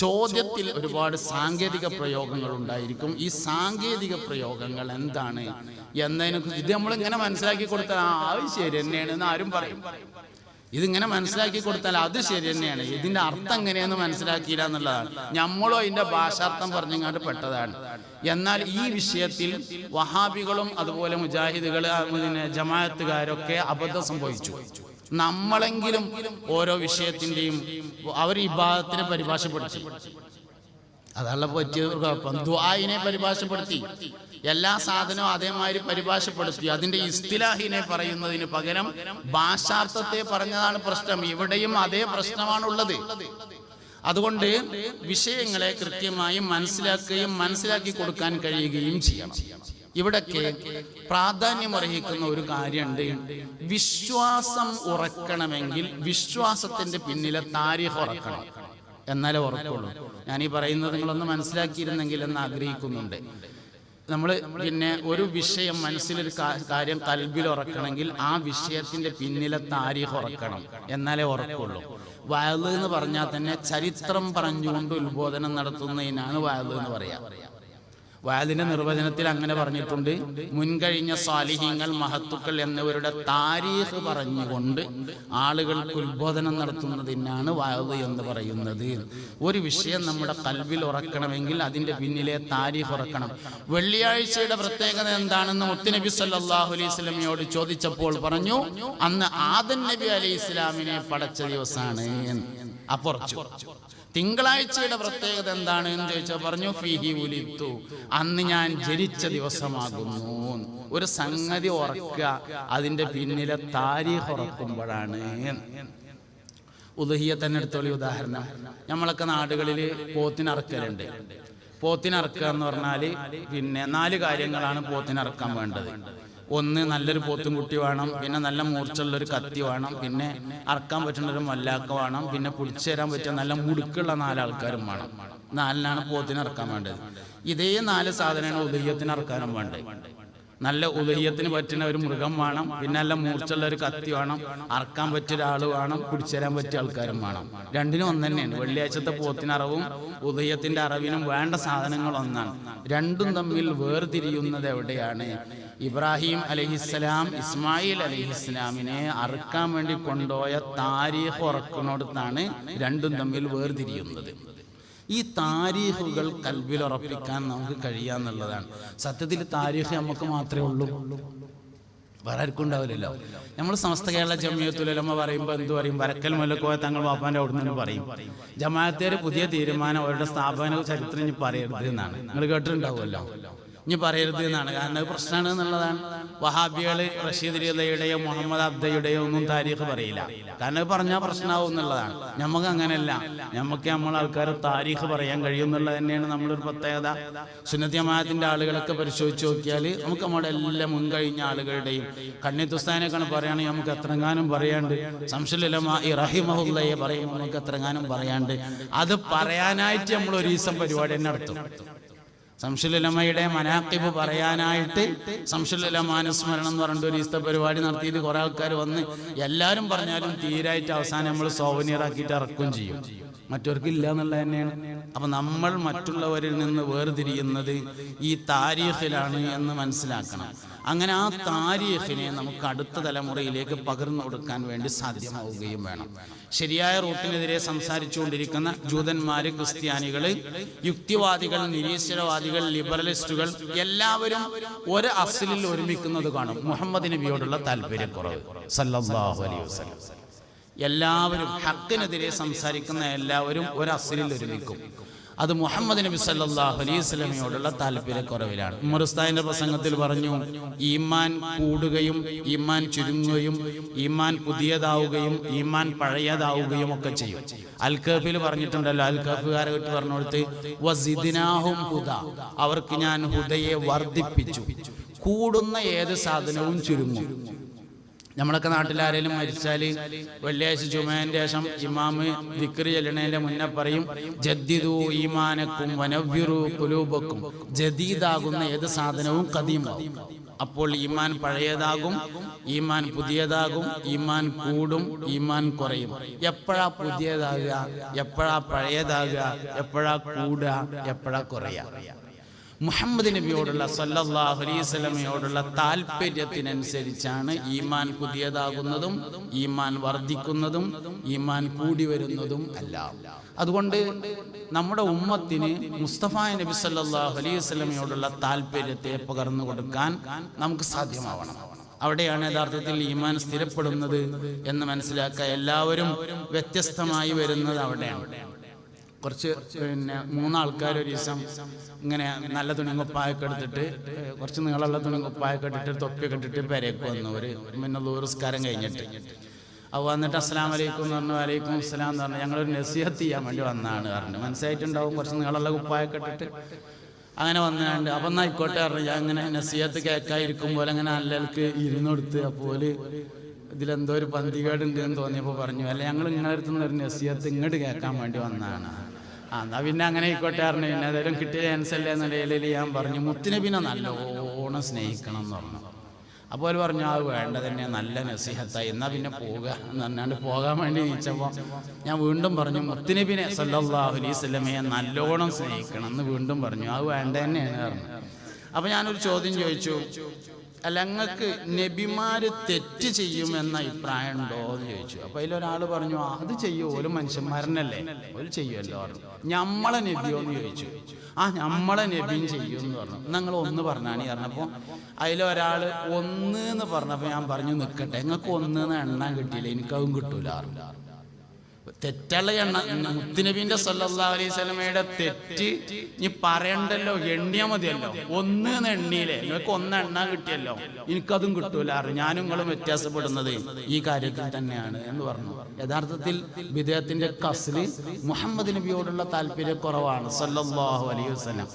ചോദ്യത്തിൽ ഒരുപാട് സാങ്കേതിക പ്രയോഗങ്ങൾ ഉണ്ടായിരിക്കും. ഈ സാങ്കേതിക പ്രയോഗങ്ങൾ എന്താണ് എന്നതിനെക്കുറിച്ച് ഇത് നമ്മളിങ്ങനെ മനസ്സിലാക്കി കൊടുത്താൽ അത് ശരി തന്നെയാണെന്ന് ആരും പറയും. ഇതിങ്ങനെ മനസ്സിലാക്കി കൊടുത്താൽ അത് ശരി തന്നെയാണ്, ഇതിന്റെ അർത്ഥം എങ്ങനെയെന്ന് മനസ്സിലാക്കിയില്ല എന്നുള്ളതാണ്. നമ്മളും അതിന്റെ ഭാഷാർത്ഥം പറഞ്ഞങ്ങാണ്ട് പെട്ടതാണ്. എന്നാൽ ഈ വിഷയത്തിൽ വഹാബികളും അതുപോലെ മുജാഹിദുകൾ, ജമാഅത്തുകാരൊക്കെ അബദ്ധം സംഭവിച്ചു. നമ്മളെങ്കിലും ഓരോ വിഷയത്തിന്റെയും അവർ ഇബാദത്തിനെ പരിഭാഷപ്പെടുത്തി, അതല്ല പറ്റിയ ദുആഇനെ പരിഭാഷപ്പെടുത്തി, എല്ലാ സാധനവും അതേമാതിരി പരിഭാഷപ്പെടുത്തി. അതിന്റെ ഇസ്തിലാഹിനെ പറയുന്നതിന് പകരം ഭാഷാർത്ഥത്തെ പറഞ്ഞതാണ് പ്രശ്നം. ഇവിടെയും അതേ പ്രശ്നമാണുള്ളത്. അതുകൊണ്ട് വിഷയങ്ങളെ കൃത്യമായി മനസ്സിലാക്കുകയും മനസ്സിലാക്കി കൊടുക്കാൻ കഴിയുകയും ചെയ്യണം. ഇവിടൊക്കെ പ്രാധാന്യമർഹിക്കുന്ന ഒരു കാര്യമുണ്ട്. വിശ്വാസം ഉറക്കണമെങ്കിൽ വിശ്വാസത്തിന്റെ പിന്നിലെ താരീഖ് ഉറക്കണം, എന്നാലേ ഉറക്കുള്ളൂ. ഞാനീ പറയുന്നത് നിങ്ങളൊന്ന് മനസ്സിലാക്കിയിരുന്നെങ്കിൽ എന്ന് ആഗ്രഹിക്കുന്നുണ്ട്. നമ്മൾ പിന്നെ ഒരു വിഷയം, മനസ്സിലൊരു കാര്യം കൽബിൽ ഉറക്കണമെങ്കിൽ ആ വിഷയത്തിന്റെ പിന്നിലെ താരീഖ് ഉറക്കണം, എന്നാലേ ഉറക്കുള്ളൂ. വഅദ് എന്ന് പറഞ്ഞാൽ തന്നെ ചരിത്രം പറഞ്ഞുകൊണ്ട് ഉത്ബോധനം നടത്തുന്നതിനാണ് വഅദ് എന്ന് പറയാം. വഅദിന്റെ നിർവചനത്തിൽ അങ്ങനെ പറഞ്ഞിട്ടുണ്ട്. മുൻകഴിഞ്ഞ സാലിഹീങ്ങൾ, മഹത്തുക്കൾ എന്നിവരുടെ താരീഖ് പറഞ്ഞുകൊണ്ട് ആളുകൾക്ക് ഉത്ബോധനം നടത്തുന്നതിനാണ് വഅദ് എന്ന് പറയുന്നത്. ഒരു വിഷയം നമ്മുടെ കൽബിൽ ഉറക്കണമെങ്കിൽ അതിന്റെ പിന്നിലെ താരീഖ് ഉറക്കണം. വെള്ളിയാഴ്ചയുടെ പ്രത്യേകത എന്താണെന്ന് മുത്തുനബി സല്ലല്ലാഹു അലൈഹി വസല്ലമയോട് ചോദിച്ചപ്പോൾ പറഞ്ഞു, അന്ന് ആദം നബി അലൈഹി ഇസ്ലാമിനെ പടച്ച ദിവസമാണ്. അപ്പുറച്ചു. തിങ്കളാഴ്ചയുടെ പ്രത്യേകത എന്താണ് എന്ന് ചോദിച്ചാൽ പറഞ്ഞു, ഫീഹി ഉലിത്തു, അന്ന് ഞാൻ ജനിച്ച ദിവസമാകുന്നു. ഒരു സംഗതി ഉറക്കുക, അതിന്റെ പിന്നിലെ താരീഖ് ഉറക്കുമ്പോഴാണ്. ഉദ്ഹിയ്യ തന്നെ എടുത്തോളി ഉദാഹരണം. നമ്മളൊക്കെ നാടുകളിൽ പോത്തിനറക്കലുണ്ട്. പോത്തിനറക്കുക എന്ന് പറഞ്ഞാൽ പിന്നെ 4 കാര്യങ്ങളാണ് പോത്തിനറക്കാൻ വേണ്ടത്. ഒന്ന്, നല്ലൊരു പോത്തും കുട്ടി വേണം, പിന്നെ നല്ല മൂർച്ചുള്ളൊരു കത്തി വേണം, പിന്നെ അറക്കാൻ പറ്റുന്നൊരു മല്ലാക്ക വേണം, പിന്നെ പിടിച്ചു തരാൻ പറ്റിയ നല്ല മുടുക്കുള്ള 4 ആൾക്കാരും വേണം. 4നാണ് പോത്തിന് ഇറക്കാൻ വേണ്ടത്. ഇതേ 4 സാധനമാണ് ഉദയ്യത്തിന് ഇറക്കാനും വേണ്ടത്. നല്ല ഉദയ്യത്തിന് പറ്റുന്ന ഒരു മൃഗം വേണം, പിന്നെ നല്ല മൂർച്ചുള്ള ഒരു കത്തി വേണം, അറക്കാൻ പറ്റിയ ഒരാൾ വേണം, പിടിച്ചു തരാൻ പറ്റിയ ആൾക്കാരും വേണം. രണ്ടിനും ഒന്ന് തന്നെയാണ്. വെള്ളിയാഴ്ചത്തെ പോത്തിനറവും ഉദയ്യത്തിന്റെ അറവിനും വേണ്ട സാധനങ്ങൾ ഒന്നാണ്. രണ്ടും തമ്മിൽ വേർതിരിയുന്നത് എവിടെയാണ്? ഇബ്രാഹിം അലൈഹിസ്സലാം ഇസ്മായിൽ അലൈഹിസ്സലാമിനെ അറുക്കാൻ വേണ്ടി കൊണ്ടുപോയ താരീഖ് ഉറക്കുന്നിടത്താണ് രണ്ടും തമ്മിൽ വേർതിരിയുന്നത്. ഈ താരീഖുകൾ കൽബിൽ ഉറപ്പിക്കാൻ നമുക്ക് കഴിയാന്നുള്ളതാണ്. സത്യത്തിൽ താരീഖ് നമുക്ക് മാത്രമേ ഉള്ളൂ, വേറെ ആർക്കും ഉണ്ടാവില്ലല്ലോ. നമ്മൾ സമസ്ത കേരള ജമിയത്തുൽ ഉലമ പറയുമ്പോൾ എന്ത് പറയും? വരക്കൽ മുല്ലക്കോയ തങ്ങൾ വാപ്പാൻ്റെ അവിടെ നിന്ന് പറയും. ജമാഅത്തുകാർ പുതിയ തീരുമാനം, അവരുടെ സ്ഥാപന ചരിത്രം ഇനി പറയരുത് എന്നാണ്. നിങ്ങൾ കേട്ടിട്ടുണ്ടാവുമല്ലോ. ഇനി പറയരുത് എന്നാണ്. കാരണം അത് പ്രശ്നമാണ് എന്നുള്ളതാണ്. വഹാബികൾ റഷീദ് റിളയുടെയോ മുഹമ്മദ് അബ്ദയുടെയോ ഒന്നും താരീഖ് പറയില്ല. കാരണം അത് പറഞ്ഞാൽ പ്രശ്നമാവും എന്നുള്ളതാണ്. നമുക്ക് അങ്ങനെയല്ല. നമുക്ക് നമ്മളെ ആൾക്കാരെ താരീഖ് പറയാൻ കഴിയും എന്നുള്ളത് തന്നെയാണ് നമ്മളൊരു പ്രത്യേകത. സുന്നത്തി ജമാഅത്തിന്റെ ആളുകളൊക്കെ പരിശോധിച്ച് നോക്കിയാൽ നമുക്ക് നമ്മുടെ എല്ലാ മുൻകഴിഞ്ഞ ആളുകളുടെയും കണ്ണിത്തുസ്താനൊക്കെ പറയുകയാണെങ്കിൽ നമുക്ക് എത്രങ്ങാനും പറയാണ്ട്. ശംസുൽ ഉലമാ റഹിമഹുല്ലയെ പറയുമ്പോൾ നമുക്ക് എത്രങ്ങാനും പറയാണ്ട്. അത് പറയാനായിട്ട് നമ്മൾ ഒരു ദിവസം പരിപാടി തന്നെ നടത്തും. ശംസുൽ ഉലമയുടെ മനാഖിബ് പറയാനായിട്ട് ശംസുൽ ഉലമാ അനുസ്മരണം എന്ന് പറഞ്ഞിട്ട് ഒരു ദിവസത്തെ പരിപാടി നടത്തിയിട്ട് കുറെ ആൾക്കാർ വന്ന് എല്ലാവരും പറഞ്ഞാലും തീരായിട്ട് അവസാനം നമ്മൾ സോവനീറാക്കിയിട്ട് ഇറക്കുകയും ചെയ്യും. മറ്റവർക്ക് ഇല്ല എന്നുള്ളത് തന്നെയാണ്. അപ്പൊ നമ്മൾ മറ്റുള്ളവരിൽ നിന്ന് വേർതിരിയുന്നത് ഈ താരീഖിലാണ് എന്ന് മനസ്സിലാക്കണം. അങ്ങനെ ആ താരീഖിനെ നമുക്ക് അടുത്ത തലമുറയിലേക്ക് പകർന്നു കൊടുക്കാൻ വേണ്ടി സാധ്യമാവുകയും വേണം. ശരിയായ റൂട്ടിനെതിരെ സംസാരിച്ചുകൊണ്ടിരിക്കുന്ന ജൂതന്മാര്, ക്രിസ്ത്യാനികള്, യുക്തിവാദികൾ, നിരീശ്വരവാദികൾ, ലിബറലിസ്റ്റുകൾ എല്ലാവരും ഒരു അസ്ലിൽ ഒരുമിക്കുന്നത് കാണും. മുഹമ്മദ് നബിയോടുള്ള താല്പര്യക്കുറവ് സല്ലല്ലാഹു അലൈഹി വസല്ലം. എല്ലാവരും ഹക്കിനെതിരെ സംസാരിക്കുന്ന എല്ലാവരും ഒരു അസ്ലിൽ ഒരുമിക്കും. അത് മുഹമ്മദ് നബി സല്ലല്ലാഹു അലൈഹി വസല്ലമയോടുള്ള താല്പര്യക്കുറവിലാണ്. ഉമർ ഉസ്താദിന്റെ പ്രസംഗത്തിൽ പറഞ്ഞു, ഈമാൻ കൂടുകയും ഈമാൻ ചുരുങ്ങുകയും ഈമാൻ പുതിയതാവുകയും ഈമാൻ പഴയതാവുകയും ഒക്കെ ചെയ്യും. അൽ കഹ്ഫിൽ പറഞ്ഞിട്ടുണ്ടല്ലോ, അൽ കഹ്ഫുകാരെ വിട്ട് പറഞ്ഞുകൊടുത്ത് വസിദ്നാഹും ഹുദ, അവർക്ക് ഞാൻ ഹുദയെ വർദ്ധിപ്പിച്ചു. കൂടുന്ന ഏത് സാധനവും ചുരുങ്ങും. നമ്മളൊക്കെ നാട്ടിൽ ആരെങ്കിലും മരിച്ചാൽ വെള്ളിയാഴ്ച ജുമേന്റെ ശേഷം ഇമാമ് ദിക്ർ ചൊല്ലണേന്റെ മുന്നേ പറയും, ജദ്ദിദു ഈമാനക്കും വനവ്വിറു ഖുലൂബക്കും. ജദീദാകുന്ന ഏത് സാധനവും ഖദീമാവും. അപ്പോൾ ഈമാൻ പഴയതാകും, ഈമാൻ പുതിയതാകും, ഈമാൻ കൂടും, ഈമാൻ കുറയും. എപ്പോഴാ പുതിയതാകുക, എപ്പോഴാ പഴയതാകുക, എപ്പോഴാ കൂടുക, എപ്പോഴാ കുറയുക? മുഹമ്മദ് നബിയോടുള്ള സല്ലല്ലാഹു അലൈഹി വസല്ലമയോടുള്ള താല്പര്യത്തിനനുസരിച്ചാണ് ഈമാൻ പുതിയതാകുന്നതും ഈമാൻ വർദ്ധിക്കുന്നതും ഈമാൻ കൂടി വരുന്നതും അല്ല. അതുകൊണ്ട് നമ്മുടെ ഉമ്മത്തിന് മുസ്തഫ നബി സല്ലല്ലാഹു അലൈഹി വസല്ലമയോടുള്ള താല്പര്യത്തെ പകർന്നു കൊടുക്കാൻ നമുക്ക് സാധ്യമാവണം. അവിടെയാണ് യഥാർത്ഥത്തിൽ ഈമാൻ സ്ഥിരപ്പെടുന്നത് എന്ന് മനസ്സിലാക്കുക. എല്ലാവരും വ്യത്യസ്തമായി വരുന്നത് അവിടെയാണ്. കുറച്ച് മൂന്നാൾക്കാർ ഒരു ദിവസം ഇങ്ങനെ നല്ല തുണിക്കുപ്പായൊക്കെ എടുത്തിട്ട്, കുറച്ച് നീളമുള്ള തുണിക്കുപ്പായൊക്കെ ഇട്ടിട്ട് തൊപ്പിയൊക്കെ ഇട്ടിട്ട് പെരേക്ക് വന്നു. ഒരു ദൂരസ്കാരം കഴിഞ്ഞിട്ട് അപ്പോൾ വന്നിട്ട് അസ്സലാമു അലൈക്കും എന്ന് പറഞ്ഞു. വലൈക്കും അസ്സലാം എന്ന് പറഞ്ഞു. ഞങ്ങളൊരു നസീഹത്ത് ചെയ്യാൻ വേണ്ടി വന്നതാണ് പറഞ്ഞു. മനസ്സിലായിട്ടുണ്ടാവും. കുറച്ച് നീളമുള്ള കുപ്പായൊക്കെ ഇട്ടിട്ട് അങ്ങനെ വന്നുകൊണ്ട് അപ്പം എന്നാൽ ആയിക്കോട്ടെ പറഞ്ഞു. ഞാൻ അങ്ങനെ നസീഹത്ത് കേൾക്കാതിരിക്കുമ്പോൾ അങ്ങനെ നല്ലവർക്ക് ഇരുന്നൊടുത്ത് അപ്പോൾ ഇതിലെന്തോ ഒരു പന്തികേടുണ്ട് എന്ന് തോന്നിയപ്പോൾ പറഞ്ഞു, അല്ല ഞങ്ങൾ നിങ്ങളുടെ അടുത്ത് നിന്ന് ഒരു നസീഹത്ത് ഇങ്ങോട്ട് കേൾക്കാൻ വേണ്ടി വന്നതാണ്. എന്നാൽ പിന്നെ അങ്ങനെ ആയിക്കോട്ടെ പറഞ്ഞു. പിന്നെ ഏതായാലും കിട്ടിയ ചാൻസ് അല്ലേ എന്ന നിലയിൽ ഞാൻ പറഞ്ഞു, മുത്തുനബിനെ നല്ലോണം സ്നേഹിക്കണം എന്ന് പറഞ്ഞു. അപ്പോൾ പറഞ്ഞു, അത് വേണ്ട തന്നെ, നല്ല നസീഹത്തായി, എന്നാൽ പിന്നെ പോകുക എന്ന് പറഞ്ഞാണ്ട് പോകാൻ വേണ്ടി നീച്ചപ്പോൾ ഞാൻ വീണ്ടും പറഞ്ഞു, മുത്തുനബിനെ സല്ലല്ലാഹു അലൈഹി വസല്ലമയെ നല്ലോണം സ്നേഹിക്കണം എന്ന് വീണ്ടും പറഞ്ഞു. അത് വേണ്ട തന്നെയാണ് പറഞ്ഞു. അപ്പോൾ ഞാനൊരു ചോദ്യം ചോദിച്ചു, അല്ല നിങ്ങൾക്ക് നബിമാര് തെറ്റ് ചെയ്യുമെന്ന അഭിപ്രായം ഉണ്ടോ എന്ന് ചോദിച്ചു. അപ്പൊ അതിലൊരാൾ പറഞ്ഞു, അത് ചെയ്യും, ഓരോ മനുഷ്യന്മാരനല്ലേ, ഓര് ചെയ്യുമല്ലോ പറഞ്ഞു. ഞമ്മളെ നബിയോ എന്ന് ചോദിച്ചു. ഞമ്മളെ നബിയും ചെയ്യും എന്ന് പറഞ്ഞു. നിങ്ങൾ ഒന്ന് പറഞ്ഞാണ് പറഞ്ഞപ്പോൾ അതിലൊരാൾ ഒന്ന് എന്ന് പറഞ്ഞപ്പോൾ ഞാൻ പറഞ്ഞു, നിൽക്കട്ടെ, നിങ്ങൾക്ക് ഒന്ന് എണ്ണാൻ കിട്ടിയില്ല, എനിക്കതും കിട്ടൂല. തെറ്റുള്ള മുത്തുനബിന്റെ സല്ലല്ലാഹു അലൈഹി വസല്ലമയുടെ തെറ്റ് ഇനി പറയണ്ടല്ലോ, എണ്ണിയാൽ മതിയല്ലോ. ഒന്ന് എണ്ണിയില്ലേ, നിങ്ങൾക്ക് ഒന്ന് എണ്ണാൻ കിട്ടിയല്ലോ, എനിക്കതും കിട്ടൂല. ഞാനും നിങ്ങളും വ്യത്യാസപ്പെടുന്നത് ഈ കാര്യത്തിൽ തന്നെയാണ് എന്ന് പറഞ്ഞു. യഥാർത്ഥത്തിൽ ബിദ്അത്തിന്റെ കസ്ല് മുഹമ്മദ് നബിയോടുള്ള താല്പര്യക്കുറവാണ് സല്ലല്ലാഹു അലൈഹി വസല്ലം.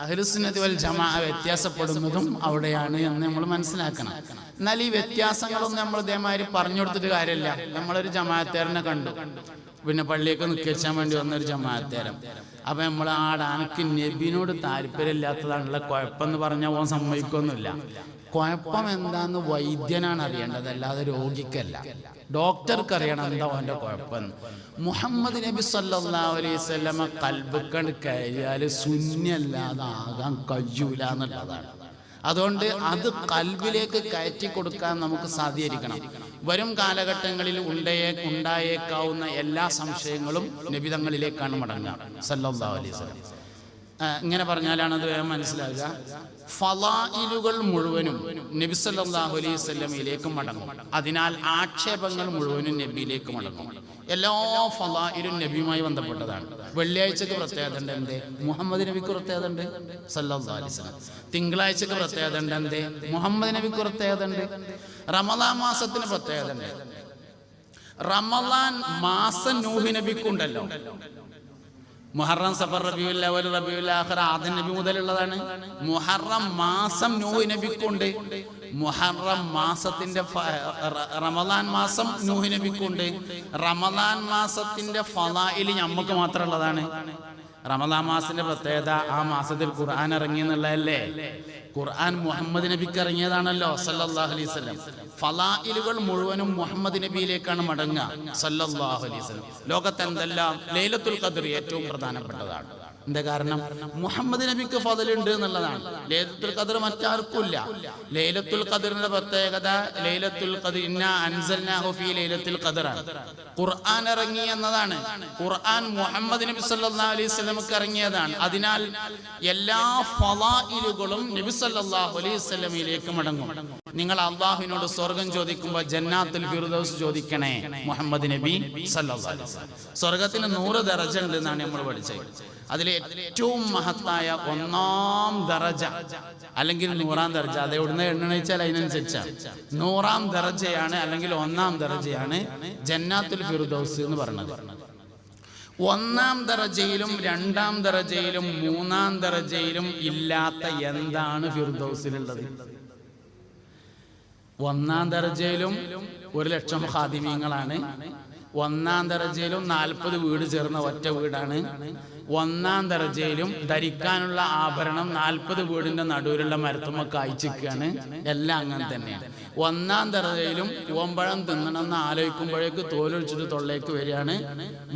അഹ്ലുസുന്നത്തി വൽ ജമാഅ വ്യത്യാസപ്പെടുന്നതും അവിടെയാണ് എന്ന് നമ്മൾ മനസ്സിലാക്കണം. എന്നാൽ ഈ വ്യത്യാസങ്ങളൊന്നും നമ്മൾ ഇതേമാതിരി പറഞ്ഞു കൊടുത്തിട്ട് കാര്യമില്ല. നമ്മളൊരു ജമാഅത്തേരനെ കണ്ടു, പിന്നെ പള്ളിയൊക്കെ നിൽക്കാൻ വേണ്ടി വന്നൊരു ജമാഅത്തേരം. അപ്പൊ നമ്മൾ അനക്ക് നബിനോട് താല്പര്യമില്ലാത്തതാണുള്ള കുഴപ്പമെന്ന് പറഞ്ഞാൽ ഓൻ സമ്മതിക്കൊന്നുമില്ല. കുഴപ്പം എന്താന്ന് വൈദ്യനാണ് അറിയേണ്ടത്, അല്ലാതെ രോഗിക്കല്ല. ഡോക്ടർക്ക് അറിയണം എന്താ അവൻ്റെ കുഴപ്പം. മുഹമ്മദ് നബി സല്ലല്ലാഹു അലൈഹി വസല്ലമ ഖൽബിക്കണ്ട് കയറിയാൽ സുന്നിയല്ലാതെ ആകാൻ കഴിയൂല എന്നുള്ളതാണ്. അതുകൊണ്ട് അത് ഖൽബിലേക്ക് കയറ്റി കൊടുക്കാൻ നമുക്ക് സാധ്യമായിരിക്കണം. വരും കാലഘട്ടങ്ങളിൽ ഉണ്ടായേക്കാവുന്ന എല്ലാ സംശയങ്ങളും നബി തങ്ങളിലേക്കാണ് മടങ്ങുക സല്ലല്ലാഹു അലൈഹി വസല്ലം. ഇങ്ങനെ പറഞ്ഞാലാണ് അത് വേഗം മനസ്സിലാവുക. ഫളായിലുകൾ മുഴുവനും നബി സല്ലല്ലാഹു അലൈഹി വസല്ലമയിലേക്ക് മടങ്ങും. അതിനാൽ ആക്ഷേപങ്ങൾ മുഴുവനും നബിയിലേക്ക് മടങ്ങും. എല്ലാ ഫളായിലും നബിയുമായി ബന്ധപ്പെട്ടതാണ്. വെള്ളിയാഴ്ചക്ക് പ്രത്യേകത ഉണ്ട്, എന്തേ? മുഹമ്മദ് നബിക്ക് പ്രത്യേകത ഉണ്ട് സല്ലല്ലാഹു അലൈഹി വസല്ലം. തിങ്കളാഴ്ചക്ക് പ്രത്യേകത ഉണ്ട്, എന്തേ? മുഹമ്മദ് നബിക്ക് പ്രത്യേകത ഉണ്ട്. റമളാൻ മാസത്തിന് പ്രത്യേകത ഉണ്ട്. റമളാൻ മാസം നൂഹ് നബിക്കുണ്ടല്ലോ. മുഹറം, സഫർ, റബീഉൽ അവ്വൽ, റബീഉൽ ആഖിർ ആദം നബി മുതലുള്ളതാണ്. മുഹറം മാസം നൂഹ് നബിക്കുണ്ട്. മുഹറം മാസത്തിന്റെ റമളാൻ മാസം നൂഹ് നബിക്കുണ്ട്. റമളാൻ മാസത്തിന്റെ ഫളായിൽ നമുക്ക് മാത്രമുള്ളതാണ്. റമളാൻ മാസത്തിന്റെ പ്രത്യേകത ആ മാസത്തിൽ ഖുർആൻ ഇറങ്ങി എന്നുള്ളതല്ലേ. ഖുർആൻ മുഹമ്മദ് നബിക്ക് ഇറങ്ങിയതാണല്ലോ സല്ലല്ലാഹു അലൈഹി വസല്ലം. ഫളായിലുകൾ മുഴുവനും മുഹമ്മദ് നബിയിലേക്കാണ് മടങ്ങുക സല്ലല്ലാഹു അലൈഹി വസല്ലം. ലോകത്ത് എന്തെല്ലാം ലൈലത്തുൽ ഖദ്ർ ഏറ്റവും പ്രധാനപ്പെട്ടതാണ്. എന്താ കാരണം? മുഹമ്മദ് നബിക്ക് ഫളലുണ്ട് എന്നുള്ളതാണ്. ലൈലത്തുൽ ഖദ്ർ മറ്റാർക്കുമില്ല. ലൈലത്തുൽ ഖദ്റിന്റെ പ്രത്യേകത ലൈലത്തുൽ ഖദ്ർ ഇന്നാ അൻസൽനാഹു ഫീ ലൈലത്തുൽ ഖദ്റാണ്. ഖുർആൻ ഇറങ്ങി എന്നതാണ്. ഖുർആൻ മുഹമ്മദ് നബി സല്ലല്ലാഹു അലൈഹി വസല്ലമക്ക് ഇറങ്ങിയതാണ്. അതിനാൽ എല്ലാ ഫളായിലുകളും നബി സല്ലല്ലാഹു അലൈഹി വസല്ലമയിലേക്ക് മടങ്ങും. നിങ്ങൾ അല്ലാഹുവിനോട് സ്വർഗ്ഗം ചോദിക്കുമ്പോൾ ജന്നാത്തുൽ ഫിർദൗസ് ചോദിക്കണേ മുഹമ്മദ് നബി സല്ലല്ലാഹു അലൈഹി വസല്ലം. സ്വർഗ്ഗത്തിന് 100 ദറജ ഉണ്ട് എന്നാണ് നമ്മൾ പഠിച്ചത്. അതിലെ ഏറ്റവും മഹത്തായ 1-ാം ദറജ അല്ലെങ്കിൽ 100-ാം ദറജ, അത് എവിടുന്ന് എണ്ണണിച്ചാൽ അതിനനുസരിച്ചാണ്. 100-ാം ദറജയാണ് അല്ലെങ്കിൽ 1-ാം ദറജയാണ് ജന്നാത്തുൽ ഫിർദൗസ് എന്ന് പറയുന്നത്. 1-ാം ദറജയിലും 2-ാം ദറജയിലും 3-ാം ദറജയിലും ഇല്ലാത്ത എന്താണ് ഫിർദൗസിലുള്ളത്? 1-ാം ദറജയിലും 1,00,000 ഖാദിമീങ്ങളാണ്. 1-ാം ദറജയിലും 40 വീട് ചേർന്ന ഒറ്റ വീടാണ്. 1-ാം ദറജയിലും ധരിക്കാനുള്ള ആഭരണം 40 വീടിന്റെ നടുവിലുള്ള മരത്തുമൊക്കെ അയച്ചിരിക്കുകയാണ്. എല്ലാം അങ്ങനെ തന്നെയാണ്. 1-ാം ദറജയിലും പൂവമ്പഴം തിന്നണമെന്ന് ആലോചിക്കുമ്പോഴേക്ക് തോലൊഴിച്ചിട്ട് തൊള്ളേക്ക് വരികയാണ്.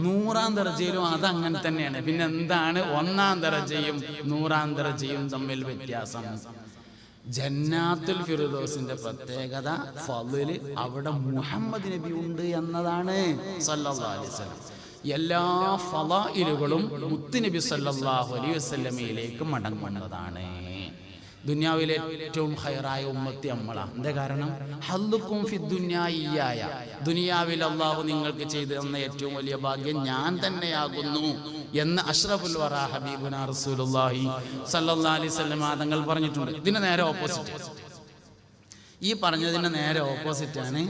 100-ാം ദറജയിലും അത് അങ്ങനെ തന്നെയാണ്. പിന്നെ എന്താണ് 1-ാം ദറജയും 100-ാം ദറജയും തമ്മിൽ വ്യത്യാസം? ജന്നാത്തുൽ ഫിർദൗസിന്റെ പ്രത്യേകത ഫളല് അവിടെ മുഹമ്മദ് നബി ഉണ്ട് എന്നതാണ് സല്ലല്ലാഹു അലൈഹി വസല്ലം. എല്ലാ ഫളായിലുകളും മുത്തുനബി സല്ലല്ലാഹു അലൈഹി വസല്ലമയിലേക്ക് മടങ്ങുന്നതാണ്. ദുനിയാവിലെ ഏറ്റവും ഖൈറായ ഉമ്മത്തി നമ്മളാണ്. എന്താ കാരണം? ഹല്ലുക്കും ഫിദ്ദുനിയാ ഇയ്യായ, ദുനിയാവിൽ അല്ലാഹു നിങ്ങൾക്ക് ചെയ്തു തന്ന ഏറ്റവും വലിയ ഭാഗ്യം ഞാൻ തന്നെയാകുന്നു എന്ന് അഷ്റഫുൽ വറ ഹബീബുനാ റസൂലുള്ളാഹി സല്ലല്ലാഹു അലൈഹി വസല്ലം തങ്ങൾ പറഞ്ഞിട്ടുണ്ട്. ഇതിന് നേരെ ഓപ്പോസിറ്റ്, ഈ പറഞ്ഞതിന് നേരെ ഓപ്പോസിറ്റാണ്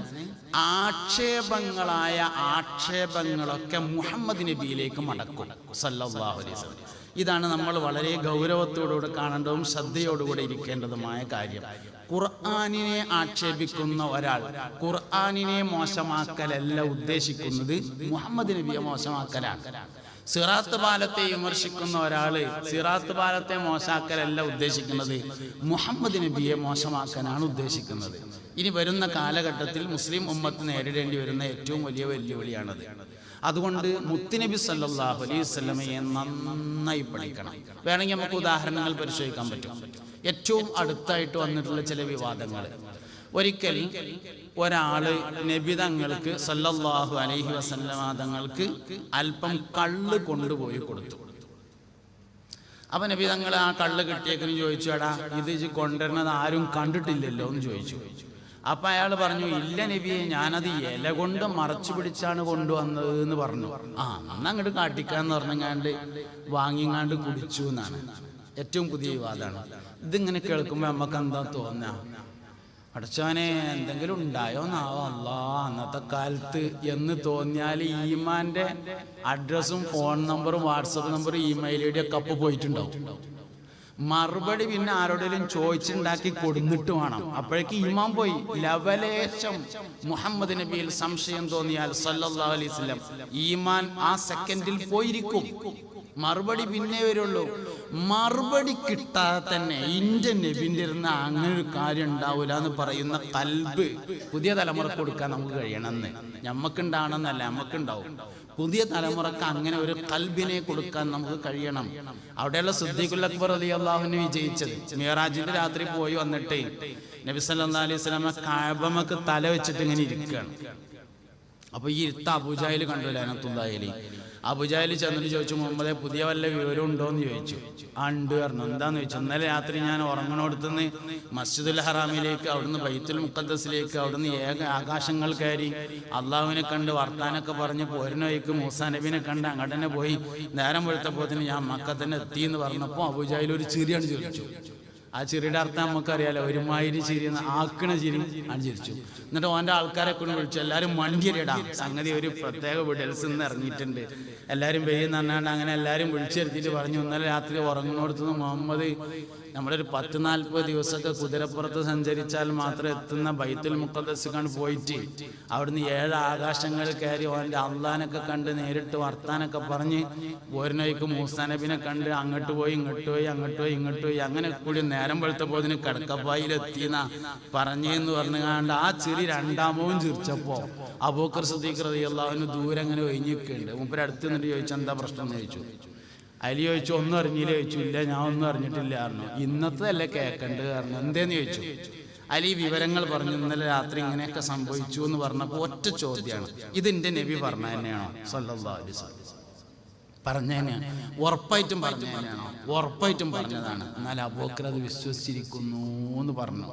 ആക്ഷേപങ്ങളായ ആക്ഷേപങ്ങളൊക്കെ മുഹമ്മദ് നബിയിലേക്ക് മടക്കും സല്ലല്ലാഹു അലൈഹി വസല്ലം. ഇതാണ് നമ്മൾ വളരെ ഗൗരവത്തോടുകൂടെ കാണേണ്ടതും ശ്രദ്ധയോടുകൂടെ ഇരിക്കേണ്ടതുമായ കാര്യം. ഖുർആനിനെ ആക്ഷേപിക്കുന്ന ഒരാൾ ഖുർആനിനെ മോശമാക്കലല്ല ഉദ്ദേശിക്കുന്നത്, മുഹമ്മദ് നബിയെ മോശമാക്കലാണ്. സിറാത്ത് പാലത്തെ വിമർശിക്കുന്ന ഒരാള് സിറാത്ത് പാലത്തെ മോശമാക്കലല്ല ഉദ്ദേശിക്കുന്നത്, മുഹമ്മദ് നബിയെ മോശമാക്കാനാണ് ഉദ്ദേശിക്കുന്നത്. ഇനി വരുന്ന കാലഘട്ടത്തിൽ മുസ്ലിം ഉമ്മത്ത് നേരിടേണ്ടി വരുന്ന ഏറ്റവും വലിയ വെല്ലുവിളിയാണത്. അതുകൊണ്ട് മുത്തുനബി സല്ലല്ലാഹു അലൈഹി വസല്ലമയെ നന്നായി പഠിക്കണം. വേണമെങ്കിൽ നമുക്ക് ഉദാഹരണങ്ങൾ പരിശോധിക്കാൻ പറ്റും. ഏറ്റവും അടുത്തായിട്ട് വന്നിട്ടുള്ള ചില വിവാദങ്ങൾ. ഒരിക്കൽ ഒരാള് നബി തങ്ങൾക്ക് സല്ലല്ലാഹു അലൈഹി വസല്ലമ തങ്ങൾക്ക് അല്പം കള്ള് കൊണ്ടുപോയി കൊടുത്തു. അപ്പൊ നബി തങ്ങൾ ആ കള്ള് കിട്ടിയേക്കെന്ന് ചോദിച്ചു, എടാ ഇത് കൊണ്ടുവരുന്നത് ആരും കണ്ടിട്ടില്ലല്ലോ എന്ന് ചോദിച്ചു. അപ്പൊ അയാൾ പറഞ്ഞു, ഇല്ല നബിയെ, ഞാനത് ഇല കൊണ്ട് മറച്ചു പിടിച്ചാണ് കൊണ്ടുവന്നത് എന്ന് പറഞ്ഞു. അങ്ങോട്ട് കാട്ടിക്കാന്ന് പറഞ്ഞങ്ങാണ്ട് വാങ്ങിങ്ങാണ്ട് കുടിച്ചു എന്നാണ് ഏറ്റവും പുതിയ വിവാദമാണ്. ഇതിങ്ങനെ കേൾക്കുമ്പോ നമുക്ക് എന്താ തോന്നാ, അടച്ചവനെ എന്തെങ്കിലും ഉണ്ടായോ എന്നാവോ അല്ലാ അന്നത്തെ കാലത്ത് എന്ന് തോന്നിയാൽ ഈമാന്റെ അഡ്രസ്സും ഫോൺ നമ്പറും വാട്സപ്പ് നമ്പറും ഇമെയിൽ ഐ ഡി ഒക്കെ അപ്പൊ പോയിട്ടുണ്ടാവും. മറുപടി പിന്നെ ആരോടെങ്കിലും ചോദിച്ചുണ്ടാക്കി കൊടുത്തിട്ട് വേണം. അപ്പോഴേക്ക് ഈമാൻ പോയി. ലവലേശം മുഹമ്മദ് നബിയിൽ സംശയം തോന്നിയാൽ സല്ലല്ലാഹു അലൈഹി വസല്ലം ഈമാൻ ആ സെക്കൻഡിൽ പോയിരിക്കും. മറുപടി പിന്നെ വരുള്ളൂ. മറുപടി കിട്ടാതെ തന്നെ ഇന്ത്യൻ നബിന്റെ ഇരുന്ന് അങ്ങനെ ഒരു കാര്യം ഉണ്ടാവില്ല എന്ന് പറയുന്ന കൽബ് പുതിയ തലമുറക്ക് കൊടുക്കാൻ നമുക്ക് കഴിയണമെന്ന്. ഞമ്മക്കുണ്ടാവണമെന്നല്ല, നമുക്കുണ്ടാവും. പുതിയ തലമുറക്ക് അങ്ങനെ ഒരു കൽബിനെ കൊടുക്കാൻ നമുക്ക് കഴിയണം. അവിടെയുള്ള സിദ്ദീഖുൽ അക്ബർ റളിയല്ലാഹു അൻഹു വിജയിച്ചത് മിഅ്റാജിന്റെ രാത്രി പോയി വന്നിട്ട് നബി സല്ലല്ലാഹു അലൈഹി വസല്ലം കഅബമക്ക് തല വെച്ചിട്ട് ഇങ്ങനെ ഇരിക്കുകയാണ്. അപ്പൊ ഈ ഇരുത്ത അബൂജഹൽ കണ്ടു ലഅനത്തുല്ലാഹി അലൈഹി. അബൂജഹൽ ചെന്നിട്ട് ചോദിച്ചു, മുഹമ്മദെ പുതിയ വല്ല വിവരം ഉണ്ടോ എന്ന് ചോദിച്ചു. ആ ഉണ്ട് പറഞ്ഞു. എന്താന്ന് ചോദിച്ചു, ഇന്നലെ രാത്രി ഞാൻ ഉറങ്ങണോടത്തുനിന്ന് മസ്ജിദുൽ ഹറാമിലേക്ക്, അവിടുന്ന് ബൈത്തുൽ മുഖദ്ദസിലേക്ക്, അവിടുന്ന് ആകാശങ്ങൾ കയറി അള്ളാഹുവിനെ കണ്ട് വർത്താനൊക്കെ പറഞ്ഞ് പോരുന്ന വഴിക്ക് മൂസാ നബിനെ കണ്ട് അങ്ങോട്ട് തന്നെ പോയി. നേരം വെളുത്തപ്പോത്തിന് ഞാൻ മക്കത്തന്നെ എത്തി എന്ന് പറഞ്ഞപ്പോൾ അബൂജഹൽ ഒരു ചിരിയാണ് ചിരിച്ചു. ആ ചിരിയുടെ അർത്ഥം നമുക്കറിയാലോ, ഒരുമാതിരി ചിരി, ആക്കണ ചിരി ആണ് ചിരിച്ചു. എന്നിട്ട് ഓൻ്റെ ആൾക്കാരെ കൊണ്ട് വിളിച്ചു, എല്ലാവരും മണ്ടിയരിടാം, സംഗതി ഒരു പ്രത്യേക വിടൽസ് നിന്ന് ഇറങ്ങിയിട്ടുണ്ട്, എല്ലാവരും പെയ്യെന്ന് പറഞ്ഞാണ്ട് അങ്ങനെ എല്ലാവരും വിളിച്ചെടുത്തിട്ട് പറഞ്ഞു, ഇന്നലെ രാത്രി ഉറങ്ങുന്നിടത്തുനിന്ന് മുഹമ്മദ് നമ്മളൊരു 10-40 ദിവസമൊക്കെ കുതിരപ്പുറത്ത് സഞ്ചരിച്ചാൽ മാത്രം എത്തുന്ന ബൈത്തുൽ മുഖദ്ദസ് കണ്ട് പോയിട്ട് അവിടുന്ന് 7 ആകാശങ്ങൾ കയറി ഓൻ്റെ അള്ളാനൊക്കെ കണ്ട് നേരിട്ട് വർത്താനൊക്കെ പറഞ്ഞ് പോരുന്നവയ്ക്ക് മൂസാ നബിനെ കണ്ട് അങ്ങോട്ട് പോയി ഇങ്ങോട്ട് പോയി അങ്ങോട്ട് പോയി ഇങ്ങോട്ട് പോയി അങ്ങനെ കൂടി നേരം വെളുത്തപ്പോൾ അതിന് കിടക്കപ്പായിലെത്തിയെന്ന പറഞ്ഞെന്ന് പറഞ്ഞുകൊണ്ട് ആ ചിരി രണ്ടാമവും ചിരിച്ചപ്പോൾ അബൂബക്കർ സിദ്ദീഖ് റളിയല്ലാഹു അൻഹു ദൂരെ അങ്ങനെ ഒഴിഞ്ഞിരിക്കുന്നുണ്ട്. മൂപ്പര് അടുത്ത് നിന്നിട്ട് ചോദിച്ചു, എന്താ പ്രശ്നം എന്ന് ചോദിച്ചു. അതിൽ ചോദിച്ചു, ഒന്നും അറിഞ്ഞില്ല ചോദിച്ചു. ഇല്ല, ഞാൻ ഒന്നും അറിഞ്ഞിട്ടില്ല പറഞ്ഞു. ഇന്നത്തെ അല്ലേ കേൾക്കണ്ട് പറഞ്ഞു. എന്തേന്ന് ചോദിച്ചു. അതിൽ ഈ വിവരങ്ങൾ പറഞ്ഞു, ഇന്നലെ രാത്രി ഇങ്ങനെയൊക്കെ സംഭവിച്ചു എന്ന് പറഞ്ഞപ്പോൾ ഒറ്റ ചോദ്യമാണ്, ഇതിൻ്റെ നബി പറഞ്ഞ തന്നെയാണോ സല്ലല്ലാഹു അലൈഹി വസല്ലം? പറഞ്ഞ തന്നെയാണ്. ഉറപ്പായിട്ടും പറഞ്ഞ തന്നെയാണോ? ഉറപ്പായിട്ടും പറഞ്ഞതാണ്. എന്നാൽ അബൂബക്കർ അത് വിശ്വസിച്ചിരിക്കുന്നു എന്ന് പറഞ്ഞു.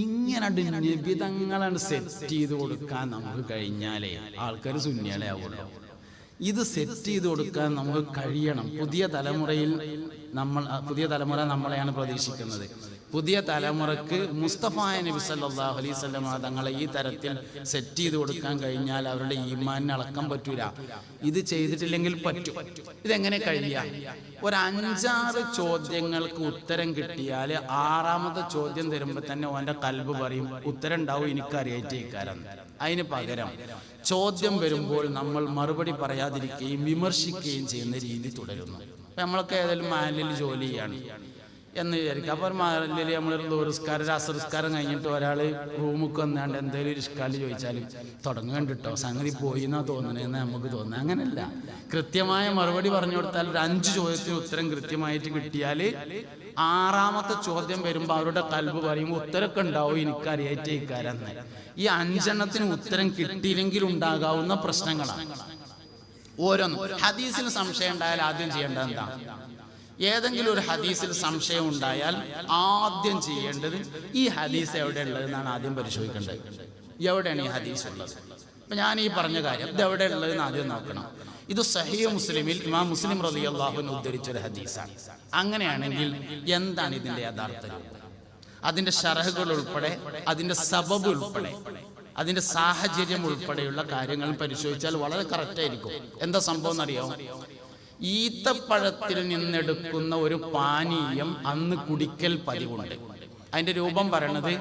ഇങ്ങനെ നിബിധങ്ങളാണ് സെറ്റ് ചെയ്ത് കൊടുക്കാൻ നമുക്ക് കഴിഞ്ഞാലേ ആൾക്കാർ സുന്നികളെ ആവുള്ളൂ. ഇത് സെറ്റ് ചെയ്ത് കൊടുക്കാൻ നമുക്ക് കഴിയണം. പുതിയ തലമുറ നമ്മളെയാണ് പ്രതീക്ഷിക്കുന്നത്. പുതിയ തലമുറക്ക് മുസ്തഫ നബി സല്ലല്ലാഹു അലൈഹി വസല്ലം തങ്ങളെ ഈ തരത്തിൽ സെറ്റ് ചെയ്ത് കൊടുക്കാൻ കഴിഞ്ഞാൽ അവരുടെ ഈമാനിന് അളക്കാൻ പറ്റൂല. ഇത് ചെയ്തിട്ടില്ലെങ്കിൽ പറ്റും. ഇതെങ്ങനെ കഴിയാം? ഒരു 5-6 ചോദ്യങ്ങൾക്ക് ഉത്തരം കിട്ടിയാൽ 6ാമത്തെ ചോദ്യം തരുമ്പോൾ തന്നെ ഓൻ്റെ കൽബ് പറയും, ഉത്തരം ഉണ്ടാവും, എനിക്കറിയായിട്ടേക്കാരം. അതിന് പകരം ചോദ്യം വരുമ്പോൾ നമ്മൾ മറുപടി പറയാതിരിക്കുകയും വിമർശിക്കുകയും ചെയ്യുന്ന രീതി തുടരുന്നു. നമ്മളൊക്കെ ഏതെങ്കിലും മാലിൽ ജോലി ചെയ്യാണ് എന്ന് വിചാരിക്കുക. അപ്പോൾ മാലിൽ നമ്മളൊരു ദൂരസ്കാരം അസർസ്കാരം കഴിഞ്ഞിട്ട് ഒരാൾ റൂമുക്ക് വന്നാണ്ട് എന്തെങ്കിലും ഒരു ഇഷ്കാല് ചോദിച്ചാലും തുടങ്ങണ്ടിട്ടോ സംഗതി പോയി എന്നാ തോന്നണേന്ന് നമുക്ക് തോന്നുന്നത്. അങ്ങനെയല്ല, കൃത്യമായ മറുപടി പറഞ്ഞു കൊടുത്താൽ ഒരു 5 ചോദ്യത്തിന് ഉത്തരം കൃത്യമായിട്ട് കിട്ടിയാൽ 6ാമത്തെ ചോദ്യം വരുമ്പോൾ അവരുടെ കൽബ് പറയുമ്പോൾ ഉത്തരമൊക്കെ ഉണ്ടാവും, എനിക്കറിയായിട്ടേക്കാരെന്ന്. ഈ 5 ഉത്തരം കിട്ടിയില്ലെങ്കിൽ ഉണ്ടാകാവുന്ന പ്രശ്നങ്ങളാണ് ഓരോന്നും. ഹദീസിൽ സംശയം ഉണ്ടായാൽ ആദ്യം ചെയ്യേണ്ടത് എന്താ? ഏതെങ്കിലും ഒരു ഹദീസിൽ സംശയം ഉണ്ടായാൽ ആദ്യം ചെയ്യേണ്ടത് ഈ ഹദീസ് എവിടെ ഉള്ളതെന്നാണ് ആദ്യം പരിശോധിക്കേണ്ടത്. എവിടെയാണ് ഈ ഹദീസ് ഉള്ളത്? അപ്പൊ ഞാൻ ഈ പറഞ്ഞ കാര്യം ഇത് എവിടെ ഉള്ളതെന്ന് ആദ്യം നോക്കണം. ഇത് സഹീഹ് മുസ്ലിമിൽ ഇമാം മുസ്ലിം റളിയല്ലാഹു അൻഹു ഉദ്ധരിച്ചൊരു ഹദീസാണ്. അങ്ങനെയാണെങ്കിൽ എന്താണ് ഇതിന്റെ യഥാർത്ഥ രൂപം? അതിന്റെ ശറഹുകൾ ഉൾപ്പെടെ, അതിന്റെ സബബ് ഉൾപ്പെടെ, അതിന്റെ സാഹചര്യം ഉൾപ്പെടെയുള്ള കാര്യങ്ങൾ പരിശോധിച്ചാൽ വളരെ കറക്റ്റായിരിക്കും. എന്താ സംഭവം എന്നറിയാമോ? ഈത്തപ്പഴത്തിൽ നിന്നെടുക്കുന്ന ഒരു പാനീയം അന്ന് കുടിക്കൽ പതിവുണ്ട്. അതിന്റെ രൂപം പറയണത്,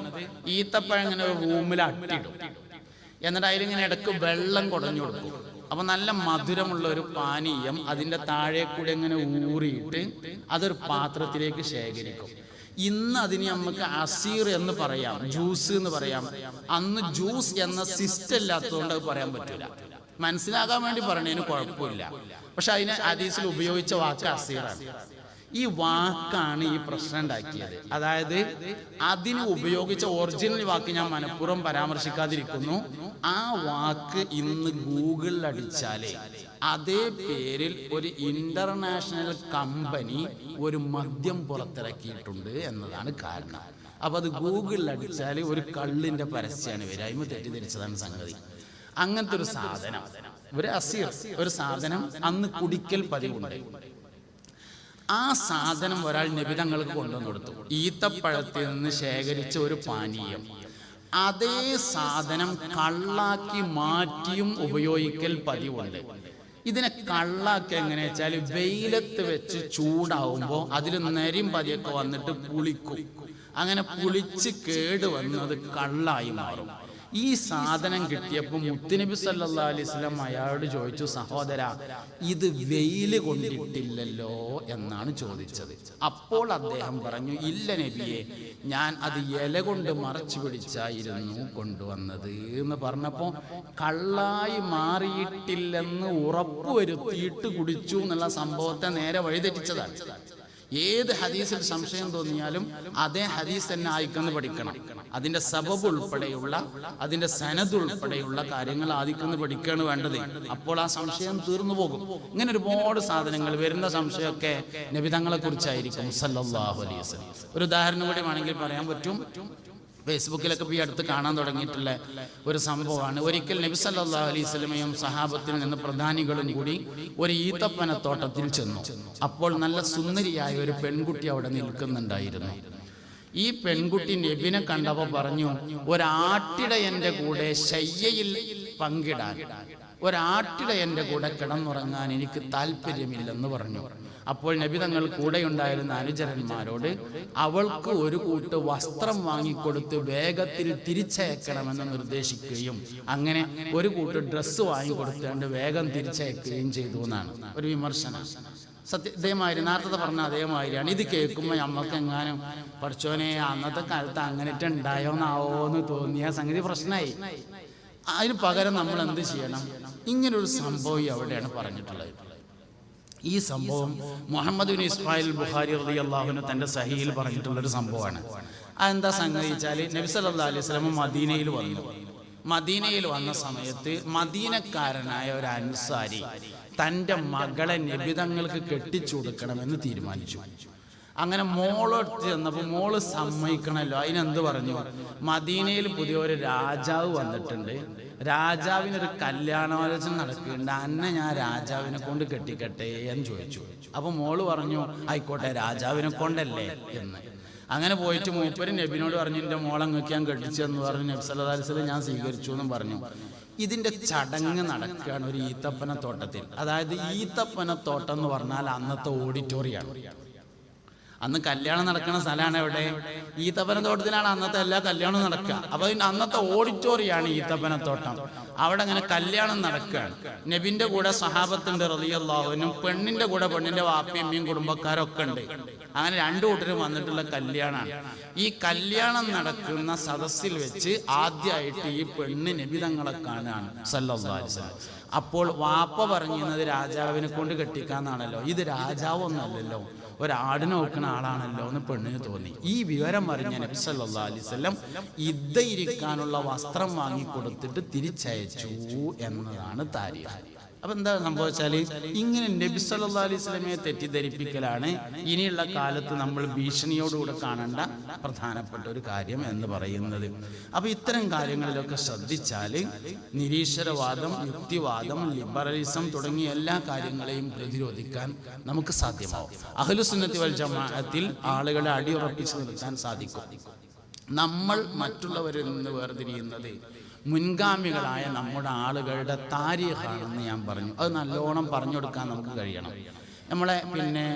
ഈത്തപ്പഴം ഇങ്ങനെ ഒരു റൂമിൽ അട്ടിടും, എന്നിട്ട് അതിലിങ്ങനെ ഇടയ്ക്ക് വെള്ളം കുടഞ്ഞു കൊടുക്കും. അപ്പൊ നല്ല മധുരമുള്ള ഒരു പാനീയം അതിന്റെ താഴെ കൂടെ ഇങ്ങനെ ഊറിയിട്ട് അതൊരു പാത്രത്തിലേക്ക് ശേഖരിക്കും. ഇന്ന് അതിന് നമുക്ക് അസീർ എന്ന് പറയാം, ജ്യൂസ് എന്ന് പറയാം. അന്ന് ജ്യൂസ് എന്ന സിസ്റ്റം ഇല്ലാത്തതുകൊണ്ട് അത് പറയാൻ പറ്റൂല. മനസ്സിലാകാൻ വേണ്ടി പറഞ്ഞതിന് കുഴപ്പമില്ല. പക്ഷെ അതിന് ഹദീസിൽ ഉപയോഗിച്ച വാക്ക് അസീറാണ്. ഈ വാക്കാണ് ഈ പ്രശ്നം ഉണ്ടാക്കിയത്. അതായത് അതിന് ഉപയോഗിച്ച ഒറിജിനൽ വാക്ക് ഞാൻ മനഃപൂർവ്വം പരാമർശിക്കാതിരിക്കുന്നു. ആ വാക്ക് ഇന്ന് ഗൂഗിളിൽ അടിച്ചാലേ അതേ പേരിൽ ഒരു ഇന്റർനാഷണൽ കമ്പനി ഒരു മദ്യം പുറത്തിറക്കിയിട്ടുണ്ട് എന്നതാണ് കാരണം. അപ്പൊ അത് ഗൂഗിളിൽ അടിച്ചാൽ ഒരു കള്ളിന്റെ പരസ്യമാണ് വരിക. അതിന് തെറ്റിദ്ധരിച്ചതാണ് സംഗതി. അങ്ങനത്തെ ഒരു സാധനം, ഒരു അസീർ, ഒരു സാധനം അന്ന് കുടിക്കൽ പതിവുണ്ട്. ആ സാധനം ഒരാൾ നബി തങ്ങൾക്ക് കൊണ്ടുവന്നു കൊടുത്തു. ഈത്തപ്പഴത്തിൽ നിന്ന് ശേഖരിച്ച ഒരു പാനീയം. അതേ സാധനം കള്ളാക്കി മാറ്റിയും ഉപയോഗിക്കൽ പതിവുണ്ട്. ഇതിനെ കള്ളാക്കി എങ്ങനെ വെച്ചാൽ വെയിലത്ത് വെച്ച് ചൂടാവുമ്പോൾ അതിൽ നരിയും പതിയൊക്കെ വന്നിട്ട് പുളിക്കും. അങ്ങനെ പുളിച്ച് കേട് വന്നത് കള്ളായി മാറും. ഈ സാധനം കിട്ടിയപ്പോൾ മുത്തുനബി സല്ലല്ലാഹു അലൈഹി വസല്ലം അയാളോട് ചോദിച്ചു, സഹോദരാ, ഇത് വെയിൽ കൊണ്ടിട്ടില്ലല്ലോ എന്നാണ് ചോദിച്ചത്. അപ്പോൾ അദ്ദേഹം പറഞ്ഞു, ഇല്ല നബിയെ, ഞാൻ അത് ഇല കൊണ്ട് മറച്ചു പിടിച്ചായിരുന്നു കൊണ്ടുവന്നത് എന്ന് പറഞ്ഞപ്പോൾ കള്ളായി മാറിയിട്ടില്ലെന്ന് ഉറപ്പുവരുത്തിയിട്ട് കുടിച്ചു എന്നുള്ള സംഭവത്തെ നേരെ വഴിതെറ്റിച്ചതാണ്. ഏത് ഹദീസിൽ സംശയം തോന്നിയാലും അതേ ഹദീസ് തന്നെ ആയിക്കെന്ന് പഠിക്കണം. അതിന്റെ സബബ് ഉൾപ്പെടെയുള്ള അതിന്റെ സനദ് ഉൾപ്പെടെയുള്ള കാര്യങ്ങൾ ആദിക്കെന്ന് പഠിക്കുകയാണ് വേണ്ടത്. അപ്പോൾ ആ സംശയം തീർന്നു പോകും. ഇങ്ങനെ ഒരുപാട് സാധനങ്ങൾ വരുന്ന സംശയമൊക്കെ നബി തങ്ങളെ കുറിച്ചായിരിക്കും സല്ലല്ലാഹു അലൈഹി വസല്ലം. ഒരു ഉദാഹരണം കൂടി വേണമെങ്കിൽ പറയാൻ പറ്റും. ഫേസ്ബുക്കിലൊക്കെ ഈ അടുത്ത് കാണാൻ തുടങ്ങിയിട്ടുള്ള ഒരു സംഭവമാണ്. ഒരിക്കൽ നബി സല്ലല്ലാഹു അലൈഹി വസല്ലമയും സഹാബത്തിൽ നിന്ന് പ്രധാനികളും കൂടി ഒരു ഈത്തപ്പനത്തോട്ടത്തിൽ ചെന്നു. അപ്പോൾ നല്ല സുന്ദരിയായ ഒരു പെൺകുട്ടി അവിടെ നിൽക്കുന്നുണ്ടായിരുന്നു. ഈ പെൺകുട്ടി നബിനെ കണ്ടപ്പോൾ പറഞ്ഞു, ഒരാട്ടിടയന്റെ കൂടെ ശയ്യയിൽ പങ്കിടാൻ, ഒരാട്ടിടയന്റെ കൂടെ കിടന്നുറങ്ങാൻ എനിക്ക് താല്പര്യമില്ലെന്ന് പറഞ്ഞു. അപ്പോൾ നബി തങ്ങൾ കൂടെയുണ്ടായിരുന്ന അനുചരന്മാരോട് അവൾക്ക് ഒരു കൂട്ട് വസ്ത്രം വാങ്ങിക്കൊടുത്ത് വേഗത്തിൽ തിരിച്ചയക്കണമെന്ന് നിർദ്ദേശിക്കുകയും അങ്ങനെ ഒരു കൂട്ട് ഡ്രസ്സ് വാങ്ങിക്കൊടുത്തുകൊണ്ട് വേഗം തിരിച്ചയക്കുകയും ചെയ്തു എന്നാണ് ഒരു വിമർശനം. ഇതേമാതിരി നേരത്തെ പറഞ്ഞ അതേമാതിരിയാണ്. ഇത് കേൾക്കുമ്പോൾ നമ്മൾക്ക് എങ്ങാനും പഠിച്ചോനെ അന്നത്തെ കാലത്ത് അങ്ങനെയിട്ട് ഉണ്ടായോന്നാവോന്ന് തോന്നിയ സംഗതി പ്രശ്നമായി. അതിന് പകരം നമ്മൾ എന്ത് ചെയ്യണം? ഇങ്ങനൊരു സംഭവം അവിടെയാണ് പറഞ്ഞിട്ടുള്ളത്. ഈ സംഭവം മുഹമ്മദ് ബിൻ ഇസ്മായിൽ ബുഖാരി റളിയല്ലാഹു അൻഹു തന്റെ സഹീഹിൽ പറഞ്ഞിട്ടുള്ളൊരു സംഭവമാണ്. അതെന്താ സംഗതി വെച്ചാൽ, നബി സല്ലല്ലാഹു അലൈഹി വസല്ലം മദീനയിൽ വന്നു. മദീനയിൽ വന്ന സമയത്ത് മദീനക്കാരനായ ഒരു അൻസാരി തൻ്റെ മകളെ നബി തങ്ങൾക്ക് കെട്ടിച്ചു കൊടുക്കണമെന്ന് തീരുമാനിച്ചു. അങ്ങനെ മോളെടുത്ത് ചെന്നപ്പോൾ മോള് സമ്മതിക്കണമല്ലോ. അതിനെന്ത് പറഞ്ഞു? മദീനയിൽ പുതിയൊരു രാജാവ് വന്നിട്ടുണ്ട്, രാജാവിനൊരു കല്യാണാലോചന നടക്കുന്നുണ്ട്, അന്നെ ഞാൻ രാജാവിനെ കൊണ്ട് കെട്ടിക്കട്ടെ എന്ന് ചോദിച്ചു. അപ്പൊ മോള് പറഞ്ഞു, ആയിക്കോട്ടെ, രാജാവിനെ കൊണ്ടല്ലേ എന്ന്. അങ്ങനെ പോയിട്ട് മൂപ്പര് നബിനോട് പറഞ്ഞു, എൻ്റെ മോളങ്ങക്ക് ഞാൻ കെട്ടിച്ചെന്ന് പറഞ്ഞു. നബി സല്ലല്ലാഹു അലൈഹി വസല്ലം ഞാൻ സ്വീകരിച്ചു എന്നും പറഞ്ഞു. ഇതിന്റെ ചടങ്ങ് നടക്കുകയാണ് ഒരു ഈത്തപ്പനത്തോട്ടത്തിൽ. അതായത് ഈത്തപ്പനത്തോട്ടം എന്ന് പറഞ്ഞാൽ അന്നത്തെ ഓഡിറ്റോറിയമാണ്. അന്ന് കല്യാണം നടക്കുന്ന സ്ഥലമാണ് എവിടെ? ഈത്തപ്പനത്തോട്ടത്തിലാണ് അന്നത്തെ എല്ലാ കല്യാണവും നടക്കുക. അപ്പൊ അന്നത്തെ ഓഡിറ്റോറിയമാണ് ഈത്തപ്പനത്തോട്ടം. അവിടെ അങ്ങനെ കല്യാണം നടക്കുകയാണ്. നബിന്റെ കൂടെ സഹാബത്തുണ്ട് റളിയല്ലാഹു അൻഹു, പെണ്ണിന്റെ കൂടെ പെണ്ണിന്റെ വാപ്പയും അമ്മയും കുടുംബക്കാരൊക്കെ ഉണ്ട്. അങ്ങനെ രണ്ടു കൂട്ടരും വന്നിട്ടുള്ള കല്യാണമാണ്. ഈ കല്യാണം നടക്കുന്ന സദസ്സിൽ വെച്ച് ആദ്യമായിട്ട് ഈ പെണ്ണ് നബി തങ്ങളെ കാണുകയാണ് സല്ലല്ലാഹു അലൈഹി വസല്ലം. അപ്പോൾ വാപ്പ പറഞ്ഞിരുന്നത് രാജാവിനെ കൊണ്ട് കെട്ടിക്കാന്നാണല്ലോ. ഇത് രാജാവൊന്നല്ലല്ലോ, ഒരാടിനെ നോക്കുന്ന ആളാണല്ലോ എന്ന് പെണ്ണിന് തോന്നി. ഈ വിവരം അറിഞ്ഞ നബി സല്ലല്ലാഹു അലൈഹി വസല്ലം ഇരിക്കാനുള്ള വസ്ത്രം വാങ്ങിക്കൊടുത്തിട്ട് തിരിച്ചയച്ചു എന്നതാണ് താരീഖ്. അപ്പൊ എന്താ സംഭവിച്ചാല്, ഇങ്ങനെ നബി സല്ലല്ലാഹു അലൈഹി വസല്ലമയെ തെറ്റിദ്ധരിപ്പിക്കലാണ് ഇനിയുള്ള കാലത്ത് നമ്മൾ ഭീഷണിയോടുകൂടെ കാണേണ്ട പ്രധാനപ്പെട്ട ഒരു കാര്യം എന്ന് പറയുന്നത്. അപ്പൊ ഇത്തരം കാര്യങ്ങളിലൊക്കെ ശ്രദ്ധിച്ചാൽ നിരീശ്വരവാദം, യുക്തിവാദം, ലിബറലിസം തുടങ്ങിയ എല്ലാ കാര്യങ്ങളെയും പ്രതിരോധിക്കാൻ നമുക്ക് സാധ്യമാവും. അഹ്ലുസുന്നത്തി വൽ ജമാഅത്തിൽ ആളുകളെ അടിയുറപ്പിച്ച് നിർത്താൻ സാധിക്കും. നമ്മൾ മറ്റുള്ളവരിൽ നിന്ന് വേർതിരിയുന്നത് മുൻഗാമികളായ നമ്മുടെ ആളുകളുടെ താരീഖാണെന്ന് ഞാൻ പറഞ്ഞു. അത് നല്ലോണം പറഞ്ഞു കൊടുക്കാൻ നമുക്ക് കഴിയണം. നമ്മളെ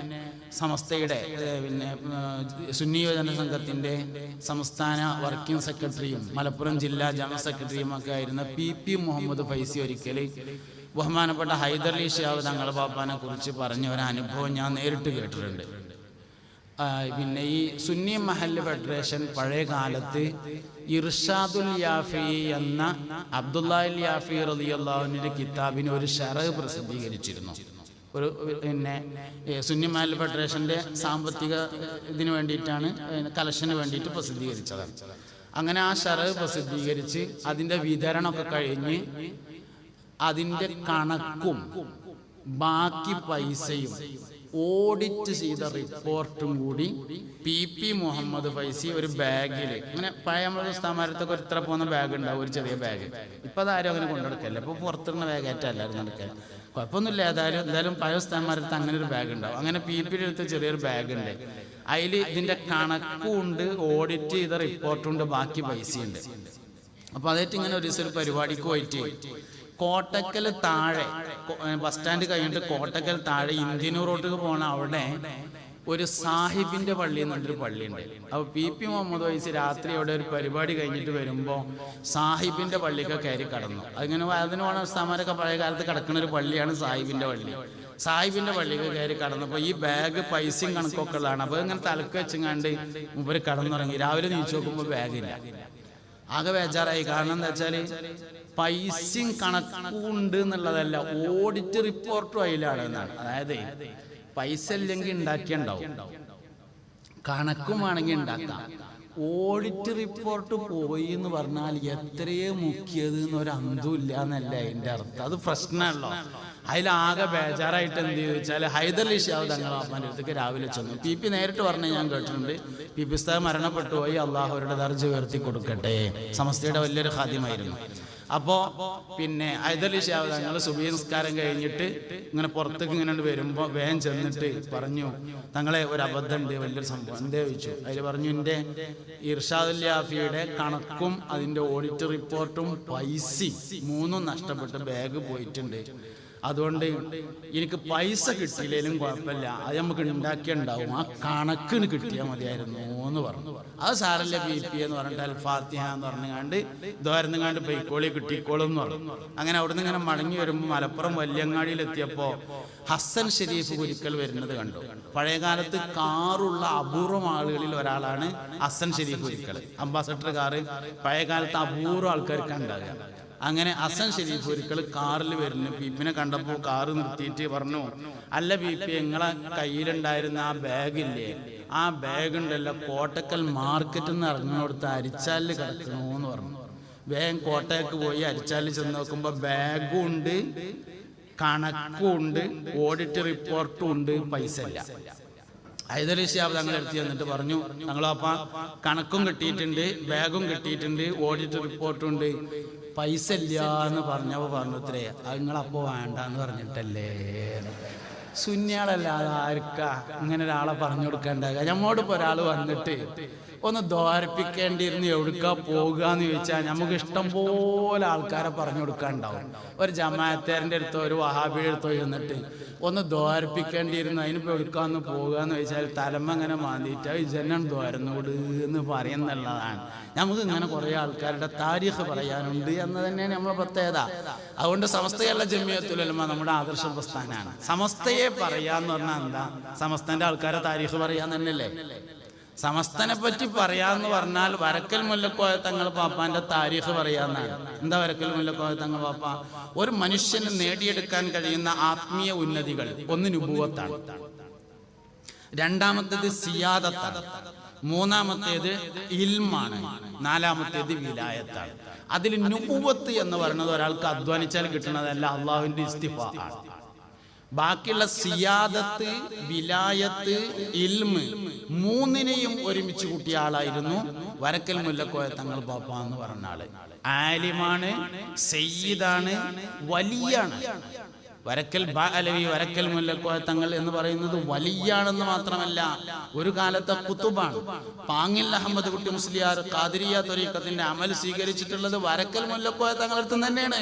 സമസ്തയുടെ സുന്നി യുവജന സംഘത്തിൻ്റെ സംസ്ഥാന വർക്കിംഗ് സെക്രട്ടറിയും മലപ്പുറം ജില്ലാ ജനറൽ സെക്രട്ടറിയും ഒക്കെ ആയിരുന്ന പി മുഹമ്മദ് ഫൈസി ഒരിക്കൽ ബഹുമാനപ്പെട്ട ഹൈദർലി ഷിഹാബ് തങ്ങൾ പാപ്പാനെ കുറിച്ച് പറഞ്ഞ ഒരു അനുഭവം ഞാൻ നേരിട്ട് കേട്ടിട്ടുണ്ട്. ഈ സുന്നി മഹല്ല് ഫെഡറേഷൻ പഴയ കാലത്ത് ഇർഷാദുൽ യാഫി എന്ന അബ്ദുല്ലാഹിൽ യാഫി റളിയല്ലാഹു അൻഹുവിന്റെ കിതാബിന് ഒരു ശറഹ് പ്രസിദ്ധീകരിച്ചിരുന്നു. ഒരു സുന്നി മഹല്ല് ഫെഡറേഷന്റെ സാമ്പത്തിക ഇതിന് വേണ്ടിയിട്ടാണ്, കലക്ഷന് വേണ്ടിയിട്ട് പ്രസിദ്ധീകരിച്ചതാണ്. അങ്ങനെ ആ ശറഹ് പ്രസിദ്ധീകരിച്ച് അതിൻ്റെ വിതരണമൊക്കെ കഴിഞ്ഞ് അതിൻ്റെ കണക്കും ബാക്കി പൈസയും ഓഡിറ്റ് ചെയ്ത റിപ്പോർട്ടും കൂടി പി മുഹമ്മദ് ഫൈസി ഒരു ബാഗിൽ, ഇങ്ങനെ പഴയ നമ്മുടെ സ്ഥാപനത്തൊക്കെ ഇത്ര പോകുന്ന ബാഗ് ഉണ്ടാവും, ഒരു ചെറിയ ബാഗ്. ഇപ്പം അതാരും അങ്ങനെ കൊണ്ടുനടക്കല്ല. ഇപ്പോൾ പുറത്തുള്ള ബാഗായിട്ട് എല്ലാവരും നടക്കുക, കുഴപ്പമൊന്നുമില്ല. എന്തായാലും പഴയ സ്ഥാപനത്ത് അങ്ങനെ ഒരു ബാഗ് ഉണ്ടാവും. അങ്ങനെ പിയുടെ അടുത്ത് ചെറിയൊരു ബാഗ് ഉണ്ട്. അതിൽ ഇതിൻ്റെ കണക്കും ഉണ്ട്, ഓഡിറ്റ് ചെയ്ത റിപ്പോർട്ടും ഉണ്ട്, ബാക്കി പൈസയുണ്ട്. അപ്പോൾ അതായിട്ട് ഇങ്ങനെ ഒരു ദിവസം ഒരു പരിപാടിക്ക് പോയിട്ട് കോട്ടക്കൽ താഴെ, ബസ് സ്റ്റാൻഡ് കഴിഞ്ഞിട്ട് കോട്ടക്കൽ താഴെ ഇന്ത്യൻ റോഡിലേക്ക് പോകണ അവിടെ ഒരു സാഹിബിന്റെ പള്ളി എന്നൊരു പള്ളിയുണ്ട്. അപ്പോൾ പി മുഹമ്മദ് ഫൈസി രാത്രി അവിടെ ഒരു പരിപാടി കഴിഞ്ഞിട്ട് വരുമ്പോൾ സാഹിബിന്റെ പള്ളിയൊക്കെ കയറി കടന്നു. അതിങ്ങനെ അതിന് വേണം സ്ഥാപനമൊക്കെ പഴയ കാലത്ത് കിടക്കുന്ന ഒരു പള്ളിയാണ് സാഹിബിന്റെ പള്ളി. സാഹിബിന്റെ പള്ളിയൊക്കെ കയറി കടന്നപ്പോൾ ഈ ബാഗ് പൈസയും കണക്കൊക്കെ ഉള്ളതാണ്. അപ്പോൾ ഇങ്ങനെ തലക്ക് വെച്ചങ്ങാണ്ട് മുമ്പ് കടന്നുറങ്ങി. രാവിലെ നീച്ചു നോക്കുമ്പോൾ ബാഗില്ല. ആകെ ബേജാറായി. കാരണം എന്താ വെച്ചാൽ പൈസയും കണക്കും ഉണ്ട് എന്നുള്ളതല്ല, ഓഡിറ്റ് റിപ്പോർട്ടും അതിലാണ് എന്നാണ്. അതായത് പൈസ ഇല്ലെങ്കിൽ ഉണ്ടാക്കിയുണ്ടാവും, കണക്കും വേണമെങ്കിൽ ഉണ്ടാക്കാം. ഓഡിറ്റ് റിപ്പോർട്ട് പോയി എന്ന് പറഞ്ഞാൽ എത്രയേ മുക്കിയത് എന്നൊരു അന്തമില്ല എന്നല്ല അതിൻ്റെ അർത്ഥം. അത് പ്രശ്നമല്ലോ. അതിലാകെ ബേജാറായിട്ട് എന്ത് ചോദിച്ചാൽ ഹൈദരലി ഷിഹാബ് തങ്ങൾ അമ്മാൻ്റെ അടുത്തേക്ക് രാവിലെ ചെന്നു. PP നേരിട്ട് പറഞ്ഞ് ഞാൻ കേട്ടിട്ടുണ്ട്. PP ഉസ്താദ് മരണപ്പെട്ടു പോയി, അള്ളാഹു അവരുടെ ദർജ ഉയർത്തി കൊടുക്കട്ടെ. സമസ്തയുടെ വലിയൊരു ഖാദിമായിരുന്നു. അപ്പോൾ പിന്നെ ഹൈദരലി ഷിഹാബ് തങ്ങൾ സുബഹി നിസ്കാരം കഴിഞ്ഞിട്ട് ഇങ്ങനെ പുറത്തേക്ക് ഇങ്ങനെ വരുമ്പോൾ വേഗം ചെന്നിട്ട് പറഞ്ഞു, തങ്ങളെ ഒരു അബദ്ധമുണ്ട്, വലിയൊരു സംഭവം. എന്തേ ചോദിച്ചു. അതിൽ പറഞ്ഞു, എൻ്റെ ഇർഷാദുൽ യാഫിയുടെ കണക്കും അതിൻ്റെ ഓഡിറ്റ് റിപ്പോർട്ടും പൈസയും 3 നഷ്ടപ്പെട്ട് ബാഗ് പോയിട്ടുണ്ട്. അതുകൊണ്ട് എനിക്ക് പൈസ കിട്ടിയില്ലെങ്കിലും കുഴപ്പമില്ല, അത് നമുക്ക് ഉണ്ടാക്കിയുണ്ടാവും, ആ കണക്കിന് കിട്ടിയാൽ മതിയായിരുന്നു എന്ന് പറഞ്ഞു. അത് സാറല്ല BP എന്ന് പറഞ്ഞിട്ട് അൽ ഫാത്തിഹ എന്ന് പറഞ്ഞുകൊണ്ട് ദ്വാരന്നുകാണ്ട് പൊയ്ക്കോളി കിട്ടിക്കോളും എന്ന് പറഞ്ഞു. അങ്ങനെ അവിടുന്ന് ഇങ്ങനെ മടങ്ങി വരുമ്പോൾ മലപ്പുറം വല്യങ്ങാടിയിലെത്തിയപ്പോൾ ഹസൻ ഷെരീഫ് ഒരിക്കൽ വരുന്നത് കണ്ടു. പഴയകാലത്ത് കാറുള്ള അപൂർവം ആളുകളിൽ ഒരാളാണ് ഹസൻ ഷെരീഫ് ഒരിക്കൽ. അംബാസഡർ കാറ് പഴയകാലത്ത് അപൂർവം ആൾക്കാർക്ക് ഉണ്ടാകുക. അങ്ങനെ ഹസൻ ഷെരീഫ് ഒരിക്കൽ കാറിൽ വരുന്നു. PP കണ്ടപ്പോൾ കാറ് നിർത്തിയിട്ട് പറഞ്ഞു, അല്ല BP, നിങ്ങളെ കയ്യിലുണ്ടായിരുന്ന ആ ബാഗില്ലേ, ആ ബാഗ് ഉണ്ടല്ലോ കോട്ടക്കൽ മാർക്കറ്റിൽ നിന്ന് ഇറങ്ങിനോടുത്ത് അരിച്ചാലിൽ കിടക്കണമെന്ന് പറഞ്ഞു. വേഗം കോട്ടയ്ക്ക് പോയി അരിച്ചാലിൽ ചെന്ന് നോക്കുമ്പോൾ ബാഗും ഉണ്ട്, കണക്കും ഉണ്ട്, ഓഡിറ്റ് റിപ്പോർട്ടും ഉണ്ട്, പൈസ ഇല്ല. ഹൈദരലി ഷിഹാബ് തങ്ങളെ അടുത്ത് ചെന്നിട്ട് പറഞ്ഞു, തങ്ങളപ്പ കണക്കും കിട്ടിയിട്ടുണ്ട്, ബാഗും കിട്ടിയിട്ടുണ്ട്, ഓഡിറ്റ് റിപ്പോർട്ടും ഉണ്ട്, പൈസ ഇല്ല എന്ന് പറഞ്ഞപ്പോൾ പറഞ്ഞു, ഇത്രേ അത് നിങ്ങളപ്പോൾ വേണ്ട എന്ന് പറഞ്ഞിട്ടല്ലേ. സുന്യാളല്ലാതെ ആർക്കാ ഇങ്ങനെ ഒരാളെ പറഞ്ഞു കൊടുക്കേണ്ടാകുക. നമ്മോടിപ്പോൾ ഒരാൾ വന്നിട്ട് ഒന്ന് ദ്വാരിപ്പിക്കേണ്ടിയിരുന്നു, എവിടുക്കാ പോകുക എന്ന് ചോദിച്ചാൽ നമുക്ക് ഇഷ്ടം പോലെ ആൾക്കാരെ പറഞ്ഞു കൊടുക്കാനുണ്ടാവും. ഒരു ജമാഅത്തേറിൻ്റെ അടുത്തോ ഒരു വഹാബിയുടെ അടുത്തോ ചെന്നിട്ട് ഒന്ന് ദ്വാരിപ്പിക്കേണ്ടിയിരുന്നു, അതിനിപ്പോൾ എവിടുക്കാന്ന് പോകുക എന്ന് ചോദിച്ചാൽ തലമ അങ്ങനെ മാന്തിയിട്ട് ജനം ദ്വാരന്നോട് എന്ന് പറയുന്നുള്ളതാണ്. നമുക്ക് ഇങ്ങനെ കുറേ ആൾക്കാരുടെ താരീഖ് പറയാനുണ്ട് എന്ന് തന്നെയാണ് നമ്മളെ പ്രത്യേകത. അതുകൊണ്ട് സമസ്തയല്ല ജമിയത്തുൽ ഉലമ നമ്മുടെ ആദർശ പ്രസ്ഥാനമാണ്. സമസ്തയെ പറയാന്ന് പറഞ്ഞാൽ എന്താ? സമസ്തന്റെ ആൾക്കാരെ താരീഖ് പറയാൻ തന്നെയല്ലേ. സമസ്തനെ പറ്റി പറയാന്ന് പറഞ്ഞാൽ വരക്കൽ മുല്ലക്കോയ തങ്ങൾ പാപ്പാന്റെ താരീഖ് പറയാന്നാണ്. എന്താ വരക്കൽ മുല്ലക്കോയ തങ്ങൾ പാപ്പ? ഒരു മനുഷ്യന് നേടിയെടുക്കാൻ കഴിയുന്ന ആത്മീയ ഉന്നതികൾ, ഒന്ന് നുബുവത്താണ്, രണ്ടാമത്തേത് സിയാദത്താണ്, മൂന്നാമത്തേത് ഇൽമാണ്, നാലാമത്തേത് വിലായത്താണ്. അതിൽ നുബുവത്ത് എന്ന് പറയുന്നത് ഒരാൾക്ക് അധ്വാനിച്ചാൽ കിട്ടുന്നതല്ല, അള്ളാഹുവിന്റെ ഇസ്തിഫാ ആണ്. ബാക്കിയുള്ള സിയാദത്ത്, വിലായത്ത്, ഇൽമ് മൂന്നിനെയും ഒരുമിച്ച് കൂട്ടിയ ആളായിരുന്നു വരക്കൽ മുല്ലക്കോയ തങ്ങൾ പാപ്പ എന്ന് പറഞ്ഞ ആള്. ആലിമാണ്, സയ്യിദാണ്, വലിയാണ്. വരക്കൽ അലവി വരക്കൽ മുല്ലക്കോയ തങ്ങൾ എന്ന് പറയുന്നത് വലിയാണെന്ന് മാത്രമല്ല, ഒരു കാലത്തെ കുത്തുബാണ്. പാങ്ങിൽ അഹമ്മദ് കുട്ടി മുസ്ലിയാർ ഖാദിരിയ ത്വരീഖത്തിന്റെ അമൽ സ്വീകരിച്ചിട്ടുള്ളത് വരക്കൽ മുല്ലക്കോയ തങ്ങളടുത്ത് തന്നെയാണ്.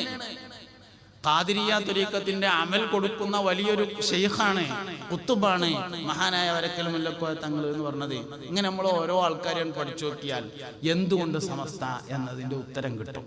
ഖാദിരിയ ത്വരീഖത്തിന്റെ അമൽ കൊടുക്കുന്ന വലിയൊരു ഷെയ്ഖാണ്, കുത്തുബാണ് മഹാനായ വരക്കൽ മുല്ലക്കോയ തങ്ങൾ എന്ന് പറഞ്ഞത്. ഇങ്ങനെ നമ്മൾ ഓരോ ആൾക്കാരെയും പഠിച്ചു നോക്കിയാൽ എന്തുകൊണ്ട് സമസ്ത എന്നതിന്റെ ഉത്തരം കിട്ടും.